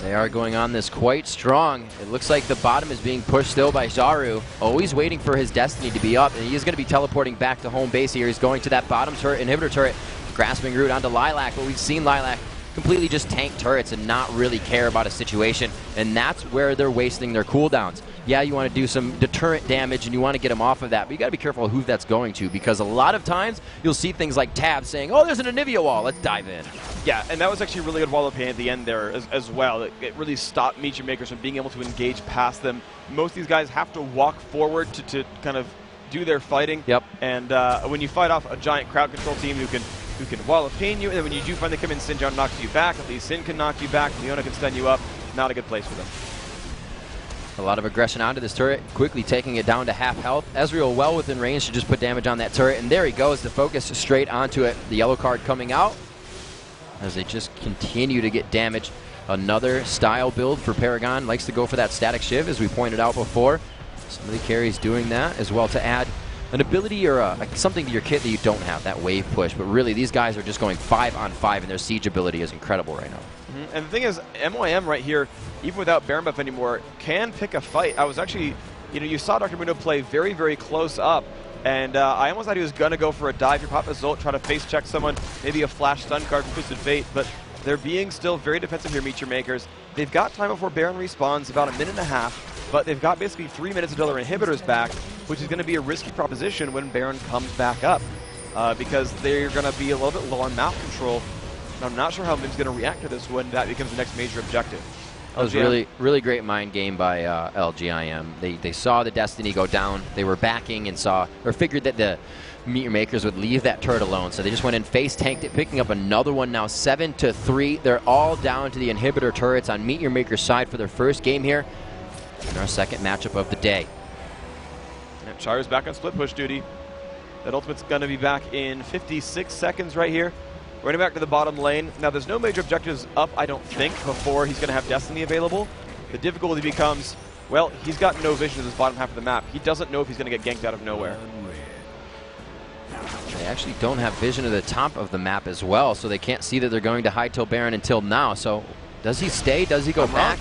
They are going on this quite strong. It looks like the bottom is being pushed still by Xaru, always waiting for his destiny to be up, and he is going to be teleporting back to home base here. He's going to that bottom turret, inhibitor turret, grasping root onto Lilac, but we've seen Lilac completely just tank turrets and not really care about a situation, and that's where they're wasting their cooldowns. Yeah, you want to do some deterrent damage and you want to get them off of that, but you got to be careful who that's going to, because a lot of times you'll see things like Tab saying, oh, there's an Anivia wall, let's dive in. Yeah, and that was actually a really good wall of pain at the end there as well. It really stopped Meteor Makers from being able to engage past them. Most of these guys have to walk forward to kind of do their fighting. Yep. And when you fight off a giant crowd control team who can wall of pain you, and then when you do finally come in, Sin John knocks you back, at least Sin can knock you back, Leona can stun you up. Not a good place for them. A lot of aggression onto this turret, quickly taking it down to half health. Ezreal well within range to just put damage on that turret, and there he goes, the focus straight onto it. The yellow card coming out as they just continue to get damage. Another style build for Paragon, likes to go for that static shiv, as we pointed out before. Some of the carries doing that as well to add an ability or something to your kit that you don't have, that wave push. But really, these guys are just going 5-on-5, and their siege ability is incredible right now. And the thing is, MYM right here, even without Baron buff anymore, can pick a fight. I was actually, you saw Dr. Mundo play very, very close up, and I almost thought he was going to go for a dive. You pop a Zolt, try to face check someone, maybe a flash stun card from Twisted Fate, but they're being still very defensive here, Meteor Makers. They've got time before Baron respawns, about a minute and a half, but they've got basically 3 minutes until their inhibitors back, which is going to be a risky proposition when Baron comes back up, because they're going to be a little bit low on map control. I'm not sure how MYM's going to react to this when that becomes the next major objective. That was really, really great mind game by LGIM. They saw the Destiny go down. They were backing and figured that the Meteor Makers would leave that turret alone. So they just went in, face tanked it, picking up another one now, 7-3. They're all down to the inhibitor turrets on Meteor Maker's side for their first game here in our second matchup of the day. And Charu's back on split push duty. That ultimate's going to be back in 56 seconds right here. Running back to the bottom lane. Now, there's no major objectives up, I don't think, before he's going to have Destiny available. The difficulty becomes, well, he's got no vision of this bottom half of the map. He doesn't know if he's going to get ganked out of nowhere. They actually don't have vision of the top of the map as well, so they can't see that they're going to Hytale Baron until now. So, does he stay? Does he go back?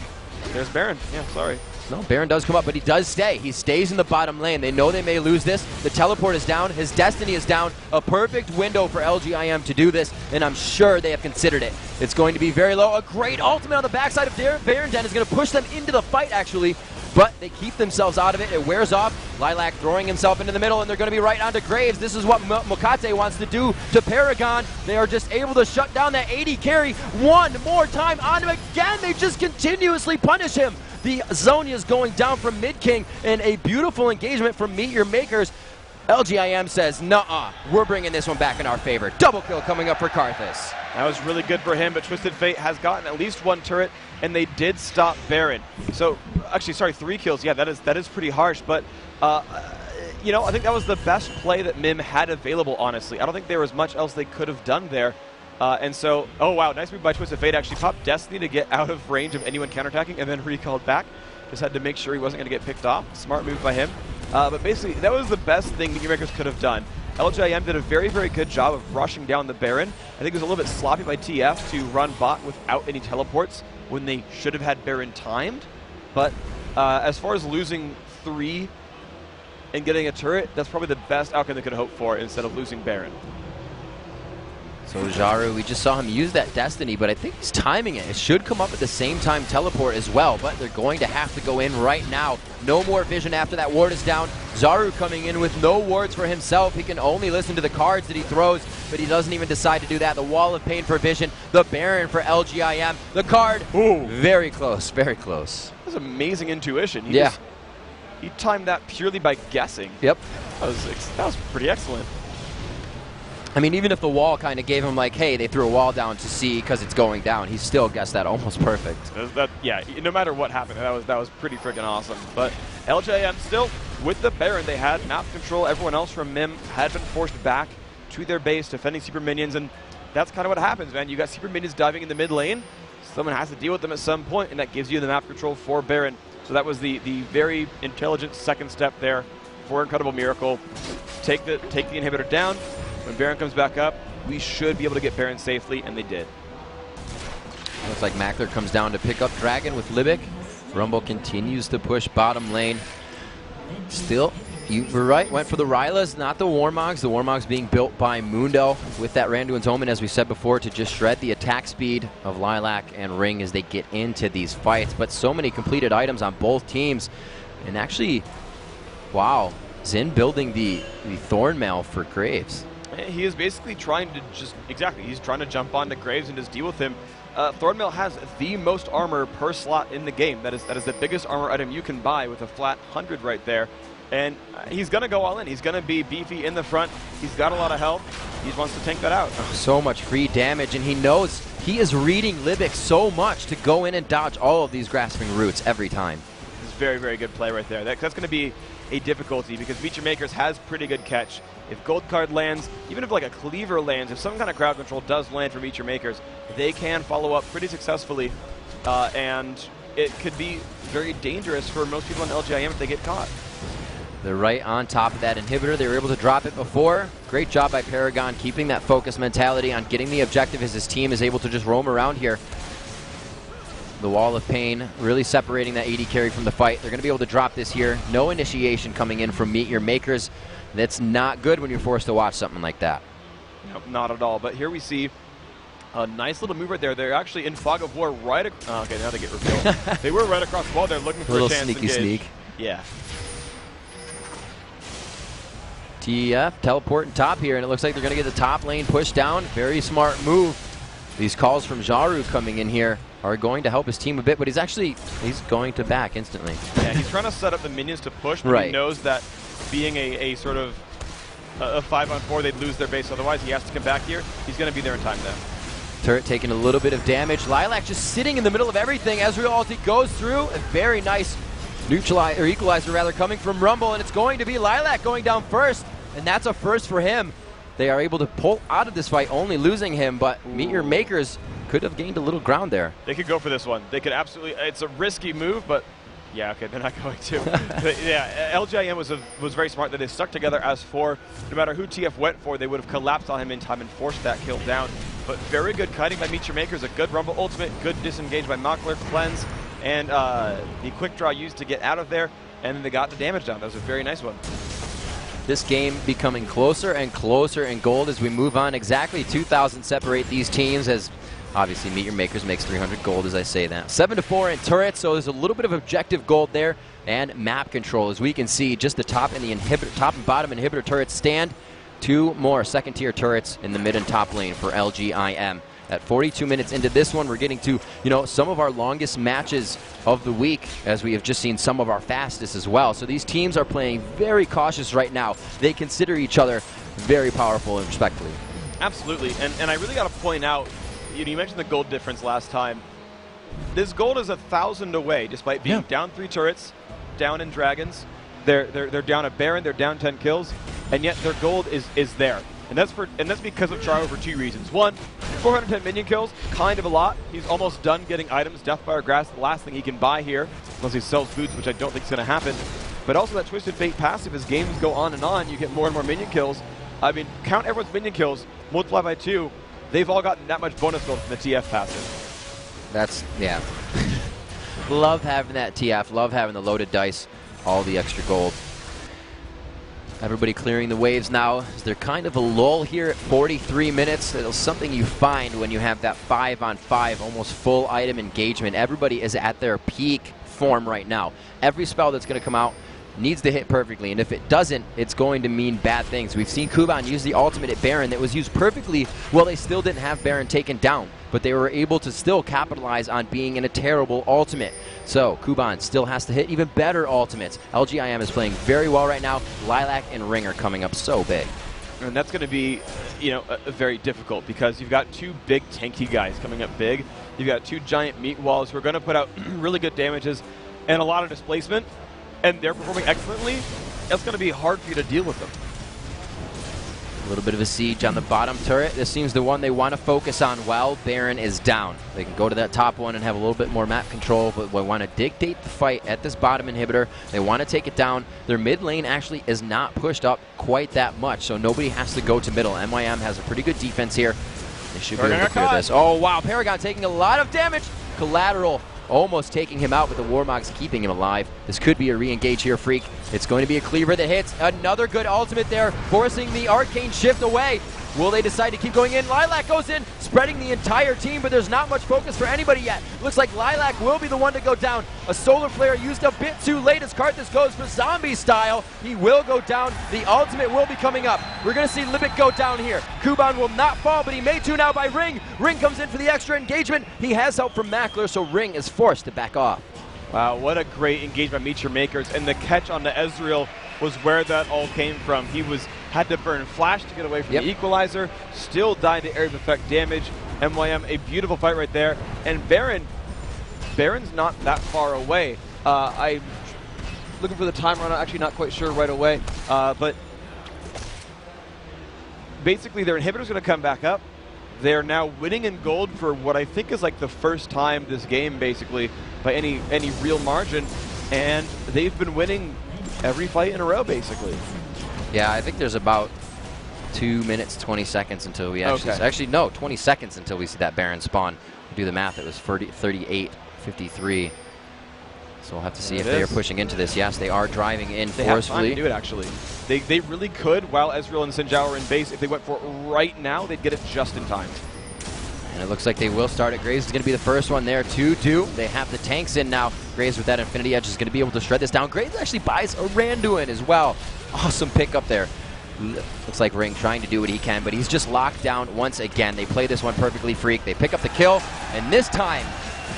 There's Baron. Yeah, sorry. No, Baron does come up, but he does stay. He stays in the bottom lane. They know they may lose this. The teleport is down. His Destiny is down. A perfect window for LGIM to do this, and I'm sure they have considered it. It's going to be very low. A great ultimate on the backside of Baron Den is going to push them into the fight, actually, but they keep themselves out of it. It wears off. Lilac throwing himself into the middle, and they're going to be right onto Graves. This is what Mokate wants to do to Paragon. They are just able to shut down that 80 carry one more time on him again. They just continuously punish him. The Zonia's going down from Mid King, and a beautiful engagement from Meet Your Makers. LGIM says, nuh-uh, we're bringing this one back in our favor. Double kill coming up for Karthus. That was really good for him, but Twisted Fate has gotten at least one turret, and they did stop Baron. So, actually, sorry, 3 kills. Yeah, that is pretty harsh, but, you know, I think that was the best play that MYM had available, honestly. I don't think there was much else they could have done there. And so, oh, wow, nice move by Twisted Fate. Actually popped Destiny to get out of range of anyone counterattacking, and then recalled back. Just had to make sure he wasn't going to get picked off. Smart move by him. But basically, that was the best thing Meet Your Makers could have done. LGIM did a very, very good job of rushing down the Baron. I think it was a little bit sloppy by TF to run bot without any teleports when they should have had Baron timed. But as far as losing 3 and getting a turret, that's probably the best outcome they could hope for instead of losing Baron. So Jaru, we just saw him use that Destiny, but I think he's timing it. It should come up at the same time teleport as well, but they're going to have to go in right now. No more vision after that ward is down. Zaru coming in with no wards for himself. He can only listen to the cards that he throws, but he doesn't even decide to do that. The Wall of Pain for vision, the Baron for LGIM, the card. Ooh, very close, very close. That was amazing intuition. He timed that purely by guessing. Yep. That was pretty excellent. I mean, even if the wall kind of gave him like, hey, they threw a wall down to see because it's going down, he still guessed that almost perfect. Yeah, no matter what happened, that was pretty freaking awesome. But LJM still, with the Baron, they had map control. Everyone else from MYM had been forced back to their base, defending super minions, and that's kind of what happens, man. You got super minions diving in the mid lane. Someone has to deal with them at some point, and that gives you the map control for Baron. So that was the very intelligent second step there for Incredible Miracle. Take the inhibitor down. When Baron comes back up, we should be able to get Baron safely, and they did. Looks like Mackler comes down to pick up Dragon with Libic. Rumble continues to push bottom lane. Still, you were right, went for the Rylas, not the Warmogs. The Warmogs being built by Mundo with that Randuin's Omen, as we said before, to just shred the attack speed of Lilac and Ring as they get into these fights. But so many completed items on both teams. And actually, wow, Xin building the Thornmail for Graves. He is basically trying to he's trying to jump onto Graves and just deal with him. Thornmail has the most armor per slot in the game. That is the biggest armor item you can buy with a flat 100 right there. And he's going to go all in. He's going to be beefy in the front. He's got a lot of health. He just wants to tank that out. Oh, so much free damage, and he knows he is reading Libic so much to go in and dodge all of these grasping roots every time. It's very, very good play right there. That's going to be a difficulty because Meet Your Makers has pretty good catch. If Gold Card lands, even if like a Cleaver lands, if some kind of crowd control does land for Meet Your Makers, they can follow up pretty successfully, and it could be very dangerous for most people on LGIM if they get caught. They're right on top of that inhibitor. They were able to drop it before. Great job by Paragon keeping that focus mentality on getting the objective as his team is able to just roam around here. The Wall of Pain really separating that AD carry from the fight. They're going to be able to drop this here. No initiation coming in from Meet Your Makers. That's not good when you're forced to watch something like that. Nope, not at all. But here we see a nice little move right there. They're actually in Fog of War right okay, now they get revealed. They were right across the wall. They're looking for a chance sneaky to sneak. Yeah. TF teleporting top here, and it looks like they're going to get the top lane pushed down. Very smart move. These calls from Jaru coming in here are going to help his team a bit, but he's going to back instantly. Yeah, he's trying to set up the minions to push, but he knows that being a sort of a 5-on-4, they'd lose their base. Otherwise, he has to come back here. He's going to be there in time now. Turret taking a little bit of damage. Lilac just sitting in the middle of everything. Ezreal ulti goes through. A very nice equalizer rather coming from Rumble, and it's going to be Lilac going down first, and that's a first for him. They are able to pull out of this fight, only losing him, but Meet Your Makers could have gained a little ground there. They could go for this one. They could absolutely. It's a risky move, but yeah, okay, they're not going to. But yeah, LGIM was very smart that they stuck together as 4. No matter who TF went for, they would have collapsed on him in time and forced that kill down. But very good kiting by Meet Your Makers, a good Rumble ultimate, good disengage by Mockler, cleanse, and the quick draw used to get out of there, and then they got the damage down. That was a very nice one. This game becoming closer and closer in gold as we move on. Exactly 2,000 separate these teams, as obviously Meet Your Makers makes 300 gold as I say that. 7-4 in turrets, so there's a little bit of objective gold there, and map control. As we can see, just the top and bottom inhibitor turrets stand. 2 more second-tier turrets in the mid and top lane for LGIM. At 42 minutes into this one, we're getting to, you know, some of our longest matches of the week, as we have just seen some of our fastest as well. So these teams are playing very cautious right now. They consider each other very powerful and respectfully. Absolutely, and I really got to point out, you mentioned the gold difference last time. This gold is 1,000 away, despite being down 3 turrets, down in dragons. They're down a Baron, they're down 10 kills, and yet their gold is there. And that's because of Charo for 2 reasons. One, 410 minion kills, kind of a lot. He's almost done getting items. Deathfire Grass, the last thing he can buy here, unless he sells boots, which I don't think is going to happen. But also that Twisted Fate passive, as games go on, you get more and more minion kills. I mean, count everyone's minion kills, multiply by 2. They've all gotten that much bonus gold from the TF passive. That's, yeah. Love having that TF, love having the loaded dice, all the extra gold. Everybody clearing the waves now. Is there kind of a lull here at 43 minutes? It's something you find when you have that 5-on-5, almost full item engagement. Everybody is at their peak form right now. Every spell that's going to come out needs to hit perfectly, and if it doesn't, it's going to mean bad things. We've seen Kuban use the ultimate at Baron that was used perfectly. Well, they still didn't have Baron taken down, but they were able to still capitalize on being in a terrible ultimate. So Kuban still has to hit even better ultimates. LGIM is playing very well right now. Lilac and Ring are coming up so big. And that's going to be, very difficult because you've got 2 big tanky guys coming up big. You've got 2 giant meat walls who are going to put out really good damages and a lot of displacement, and they're performing excellently. It's going to be hard for you to deal with them. A little bit of a siege on the bottom turret. This seems the one they want to focus on while Baron is down. They can go to that top one and have a little bit more map control, but they want to dictate the fight at this bottom inhibitor. They want to take it down. Their mid lane actually is not pushed up quite that much, so nobody has to go to middle. MYM has a pretty good defense here. They should be able to clear this. Oh, wow. Paragon taking a lot of damage. Collateral almost taking him out, but the Warmog's keeping him alive. This could be a re-engage here, Freak. It's going to be a cleaver that hits. Another good ultimate there, forcing the Arcane Shift away. Will they decide to keep going in? Lilac goes in, spreading the entire team, but there's not much focus for anybody yet. Looks like Lilac will be the one to go down. A Solar Flare used a bit too late as Karthus goes for zombie style. He will go down. The ultimate will be coming up. We're going to see Libic go down here. Kuban will not fall, but he may tune out by Ring. Ring comes in for the extra engagement. He has help from Mackler, so Ring is forced to back off. Wow, what a great engagement by Meet Your Makers, and the catch on the Ezreal was where that all came from. He had to burn Flash to get away from the Equalizer, still died to area of effect damage. MYM, a beautiful fight right there. And Baron's not that far away. I'm looking for the timer, I'm actually not quite sure right away. But basically their inhibitor's going to come back up. They're now winning in gold for what I think is like the first time this game, basically, by any real margin. And they've been winning every fight in a row, basically. Yeah, I think there's about 2 minutes, 20 seconds until we actually... Okay. Actually, no, 20 seconds until we see that Baron spawn. Do the math, it was 38-53. So we'll have to see if they are pushing into this. Yes, they are driving in forcefully. They have time to do it, actually. They really could, while Ezreal and Sinjao are in base. If they went for it right now, they'd get it just in time. And it looks like they will start it. Graves is going to be the first one there to do. They have the tanks in now. Graves with that Infinity Edge is going to be able to shred this down. Graves actually buys a Randuin as well. Awesome pick up there. Looks like Ring trying to do what he can, but he's just locked down once again. They play this one perfectly, Freak. They pick up the kill, and this time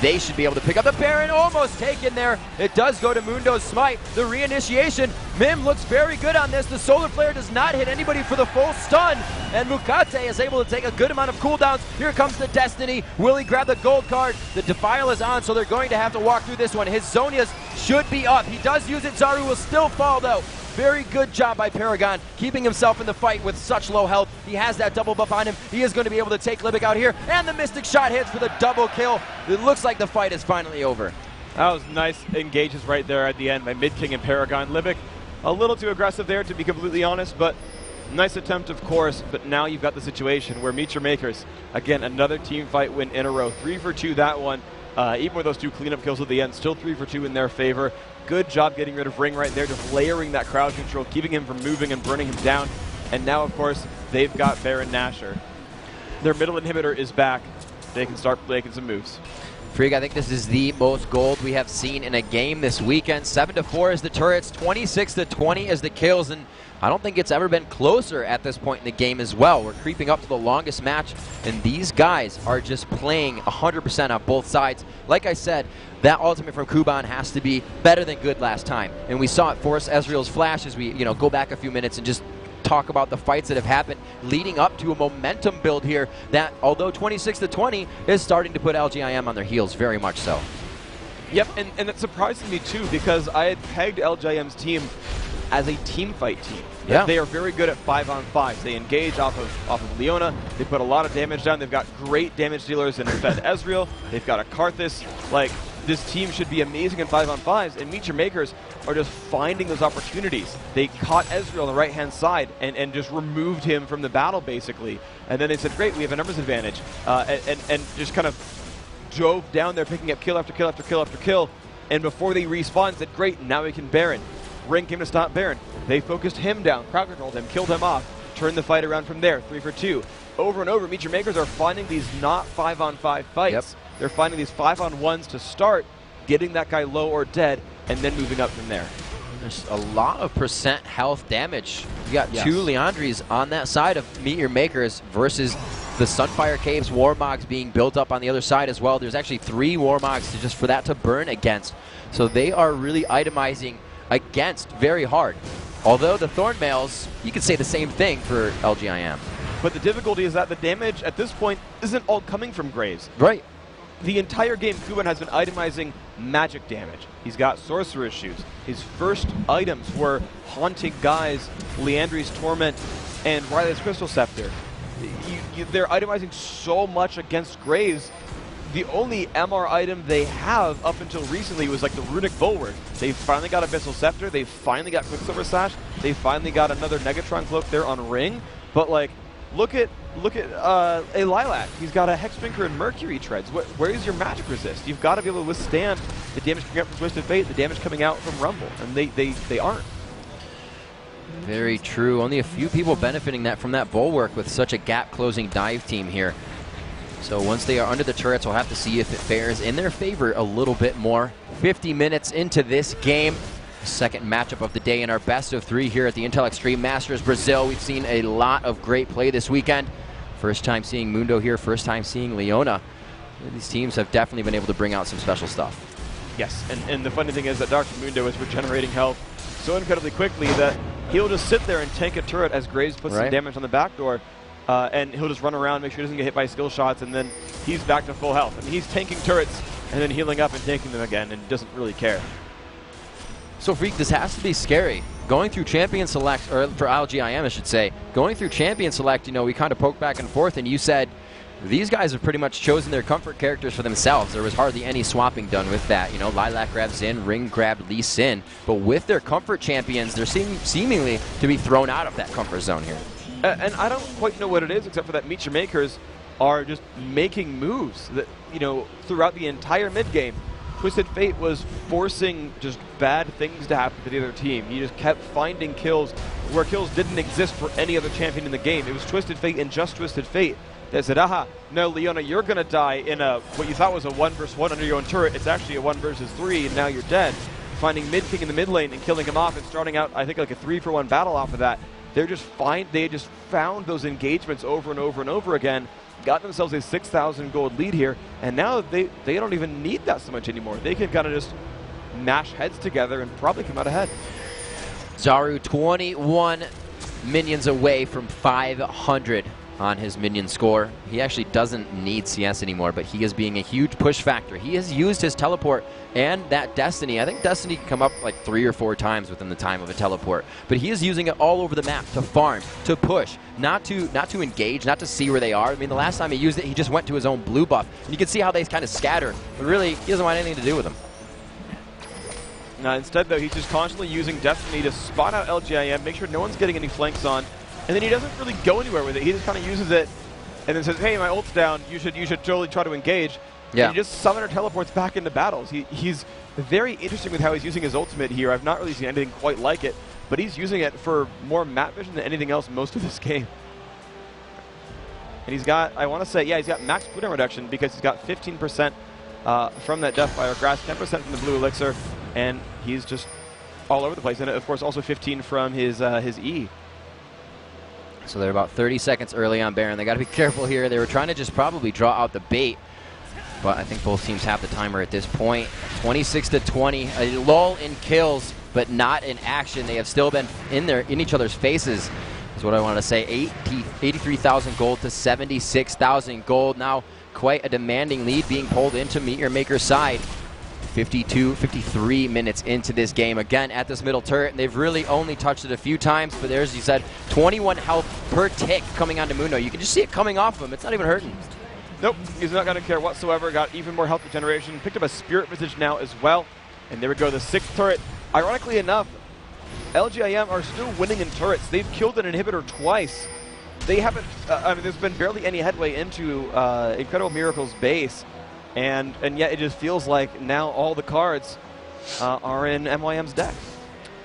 they should be able to pick up the Baron. Almost taken there. It does go to Mundo's Smite. The reinitiation. Mim looks very good on this. The Solar Flare does not hit anybody for the full stun. And Mukate is able to take a good amount of cooldowns. Here comes the Destiny. Will he grab the gold card? The Defile is on, so they're going to have to walk through this one. His Zonias should be up. He does use it. Zaru will still fall, though. Very good job by Paragon, keeping himself in the fight with such low health. He has that double buff on him. He is going to be able to take Libic out here, and the Mystic Shot hits for the double kill. It looks like the fight is finally over. That was nice engages right there at the end by Mid King and Paragon. Libic, a little too aggressive there, to be completely honest, but nice attempt, of course. But now you've got the situation where Meet Your Makers, again, another team fight win in a row. 3 for 2 that one. Even with those 2 cleanup kills at the end, still 3 for 2 in their favor. Good job getting rid of Ring right there, just layering that crowd control, keeping him from moving and burning him down. And now, of course, they've got Baron Nashor. Their middle inhibitor is back. They can start making some moves. Freak, I think this is the most gold we have seen in a game this weekend. 7-4 is the turrets, 26-20 is the kills, and I don't think it's ever been closer at this point in the game as well. We're creeping up to the longest match, and these guys are just playing 100% on both sides. Like I said, that ultimate from Kuban has to be better than good last time, and we saw it force Ezreal's flash as we go back a few minutes and just talk about the fights that have happened leading up to a momentum build here that, although 26-20, is starting to put LGIM on their heels, very much so. Yep, and it surprises me too, because I had pegged LGIM's team as a team fight team. Yeah. They are very good at 5-on-5s. They engage off of Leona. They put a lot of damage down. They've got great damage dealers in Fed Ezreal. They've got a Karthus. Like, this team should be amazing in 5-on-5s, and Meet Your Makers are just finding those opportunities. They caught Ezreal on the right-hand side and just removed him from the battle, basically. And then they said, great, we have a numbers advantage. And just kind of drove down there, picking up kill after kill after kill after kill. And before they respawned, said, great, now we can Baron. Ring came to stop Baron. They focused him down, crowd controlled him, killed him off, turned the fight around from there, 3 for 2. Over and over, Meet Your Makers are finding these not 5-on-5 fights. Yep. They're finding these 5-on-1s to start, getting that guy low or dead, and then moving up from there. There's a lot of percent health damage. You got Yes. 2 Leandries on that side of Meet Your Makers versus the Sunfire Caves Warmogs being built up on the other side as well. There's actually 3 Warmogs just for that to burn against. So they are really itemizing against very hard. Although the Thornmails, you could say the same thing for LGIM. But the difficulty is that the damage at this point isn't all coming from Graves. Right. The entire game, Kuban has been itemizing magic damage. He's got Sorcerer's Shoes. His first items were Haunting Guise, Leandri's Torment, and Riley's Crystal Scepter. They're itemizing so much against Graves. The only MR item they have up until recently was like the Runic Bulwark. They finally got Abyssal Scepter. They finally got Quicksilver Sash. They finally got another Negatron Cloak there on Ring. But like, look at a Lilac. He's got a Hexdrinker and Mercury Treads. Where is your magic resist? You've got to be able to withstand the damage coming out from Twisted Fate, the damage coming out from Rumble, and they aren't. Very true. Only a few people benefiting from that Bulwark with such a gap-closing dive team here. So once they are under the turrets, we'll have to see if it fares in their favor a little bit more. 50 minutes into this game. Second matchup of the day in our best of 3 here at the Intel Extreme Masters Brazil. We've seen a lot of great play this weekend. First time seeing Mundo here, first time seeing Leona. These teams have definitely been able to bring out some special stuff. Yes, and the funny thing is that Dr. Mundo is regenerating health so incredibly quickly that he'll just sit there and tank a turret as Graves puts some damage on the back door. And he'll just run around, make sure he doesn't get hit by skill shots, and then he's back to full health. I mean, he's tanking turrets and then healing up and tanking them again and doesn't really care. So, Freak, this has to be scary. Going through Champion Select, or for LGIM, I should say, going through Champion Select, we kind of poked back and forth, and you said these guys have pretty much chosen their comfort characters for themselves. There was hardly any swapping done with that. Lilac grabbed Xin, Ring grabbed Lee Sin, but with their comfort champions, they're seemingly to be thrown out of that comfort zone here. And I don't quite know what it is, except for that Meet Your Makers are just making moves that, throughout the entire mid-game. Twisted Fate was forcing just bad things to happen to the other team. He just kept finding kills where kills didn't exist for any other champion in the game. It was Twisted Fate and just Twisted Fate that said, aha, no, Leona, you're going to die in what you thought was a 1 versus 1 under your own turret. It's actually a 1 versus 3, and now you're dead. Finding Mid-King in the mid lane and killing him off and starting out, I think, like a 3-for-1 battle off of that. They just found those engagements over and over and over again, got themselves a 6,000 gold lead here, and now they don't even need that so much anymore. They can kind of just mash heads together and probably come out ahead. Zaru 21 minions away from 500 on his minion score. He actually doesn't need CS anymore, but he is being a huge push factor. He has used his teleport and that Destiny. I think Destiny can come up like 3 or 4 times within the time of a teleport, but he is using it all over the map to farm, to push, not to engage, not to see where they are. I mean, the last time he used it, he just went to his own blue buff, and you can see how they kind of scatter, but really, he doesn't want anything to do with them. Instead, though, he's just constantly using Destiny to spot out LGIM, make sure no one's getting any flanks on, and then he doesn't really go anywhere with it. He just kind of uses it and then says, hey, my ult's down, you should totally try to engage. Yeah. And he just summoner teleports back into battles. He's very interesting with how he's using his ultimate here. I've not really seen anything quite like it, but he's using it for more map vision than anything else most of this game. And he's got, I want to say, yeah, he's got max cooldown reduction because he's got 15% from that Deathfire Grass, 10% from the Blue Elixir, and he's just all over the place. And of course, also 15 from his E. So they're about 30 seconds early on Baron. They got to be careful here. They were trying to just probably draw out the bait, but I think both teams have the timer at this point. 26-20, a lull in kills, but not in action. They have still been in each other's faces, is what I want to say. 83,000 gold to 76,000 gold. Now quite a demanding lead being pulled into Meet Your Maker's side. 53 minutes into this game. Again, at this middle turret, and they've really only touched it a few times, but there's, you said, 21 health per tick coming onto Mundo. You can just see it coming off of him. It's not even hurting. Nope, he's not going to care whatsoever. Got even more health regeneration. Picked up a Spirit Visage now as well. And there we go, the 6th turret. Ironically enough, LGIM are still winning in turrets. They've killed an inhibitor twice. They haven't, I mean, there's been barely any headway into Incredible Miracle's base. And yet it just feels like now all the cards are in MYM's deck.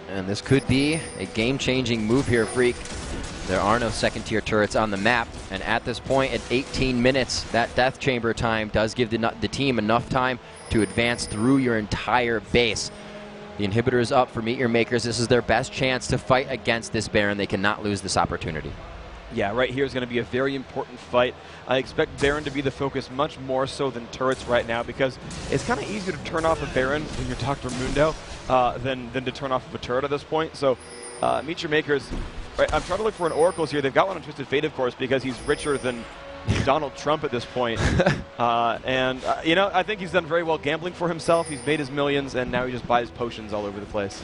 And this could be a game-changing move here, Freak. There are no second-tier turrets on the map, and at this point, at 18 minutes, that Death Chamber time does give the team enough time to advance through your entire base. The inhibitor is up for Meet Your Makers. This is their best chance to fight against this Baron. They cannot lose this opportunity. Yeah, right here is going to be a very important fight. I expect Baron to be the focus much more so than turrets right now, because it's kind of easier to turn off a Baron when you're Dr. Mundo than to turn off of a turret at this point. So Meet Your Makers, right, I'm trying to look for an Oracles here. They've got one on Twisted Fate, of course, because he's richer than Donald Trump at this point. You know, I think he's done very well gambling for himself. He's made his millions, and now he just buys potions all over the place.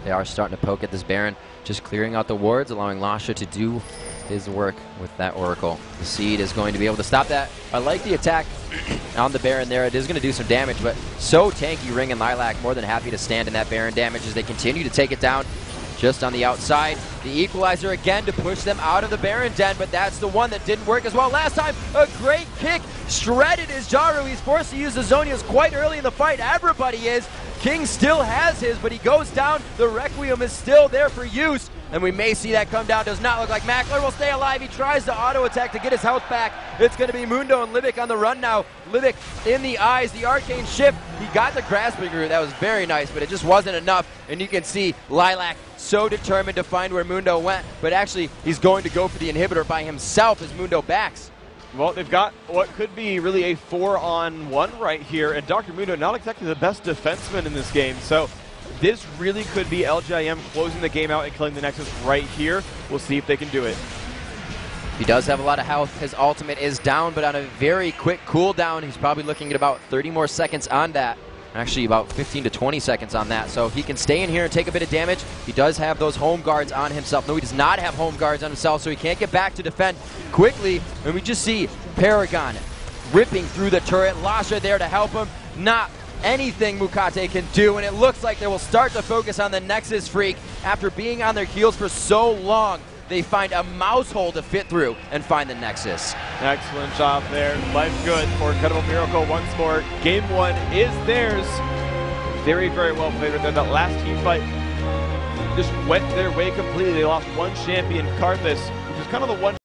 They are starting to poke at this Baron, just clearing out the wards, allowing Lasha to do his work with that Oracle. The Seed is going to be able to stop that. I like the attack on the Baron there. It is going to do some damage, but so tanky Ring and Lilac more than happy to stand in that Baron damage as they continue to take it down just on the outside. The Equalizer again to push them out of the Baron den, but that's the one that didn't work as well last time. A great kick, shredded is Jaru. He's forced to use the Zonias quite early in the fight. Everybody is. King still has his, but he goes down. The Requiem is still there for use, and we may see that come down. Does not look like Mackler will stay alive. He tries to auto-attack to get his health back. It's going to be Mundo and Libic on the run now. Libic in the eyes, the Arcane Shift. He got the Grasping Root. That was very nice, but it just wasn't enough, and you can see Lilac so determined to find where Mundo went, but actually he's going to go for the inhibitor by himself as Mundo backs. Well, they've got what could be really a 4-on-1 right here, and Dr. Mundo not exactly the best defenseman in this game, so this really could be LGIM closing the game out and killing the Nexus right here. We'll see if they can do it. He does have a lot of health. His ultimate is down, but on a very quick cooldown. He's probably looking at about 30 more seconds on that. Actually, about 15 to 20 seconds on that. So he can stay in here and take a bit of damage. He does have those home guards on himself. No, he does not have home guards on himself, so he can't get back to defend quickly. And we just see Paragon ripping through the turret. Lasha there to help him. Not anything Mukate can do, and it looks like they will start to focus on the Nexus, Freak. After being on their heels for so long, they find a mouse hole to fit through and find the Nexus. Excellent job there. Life good for Incredible Miracle once more. Game 1 is theirs. Very, very well played right there. That last team fight just went their way completely. They lost one champion, Karthus, which is kind of the one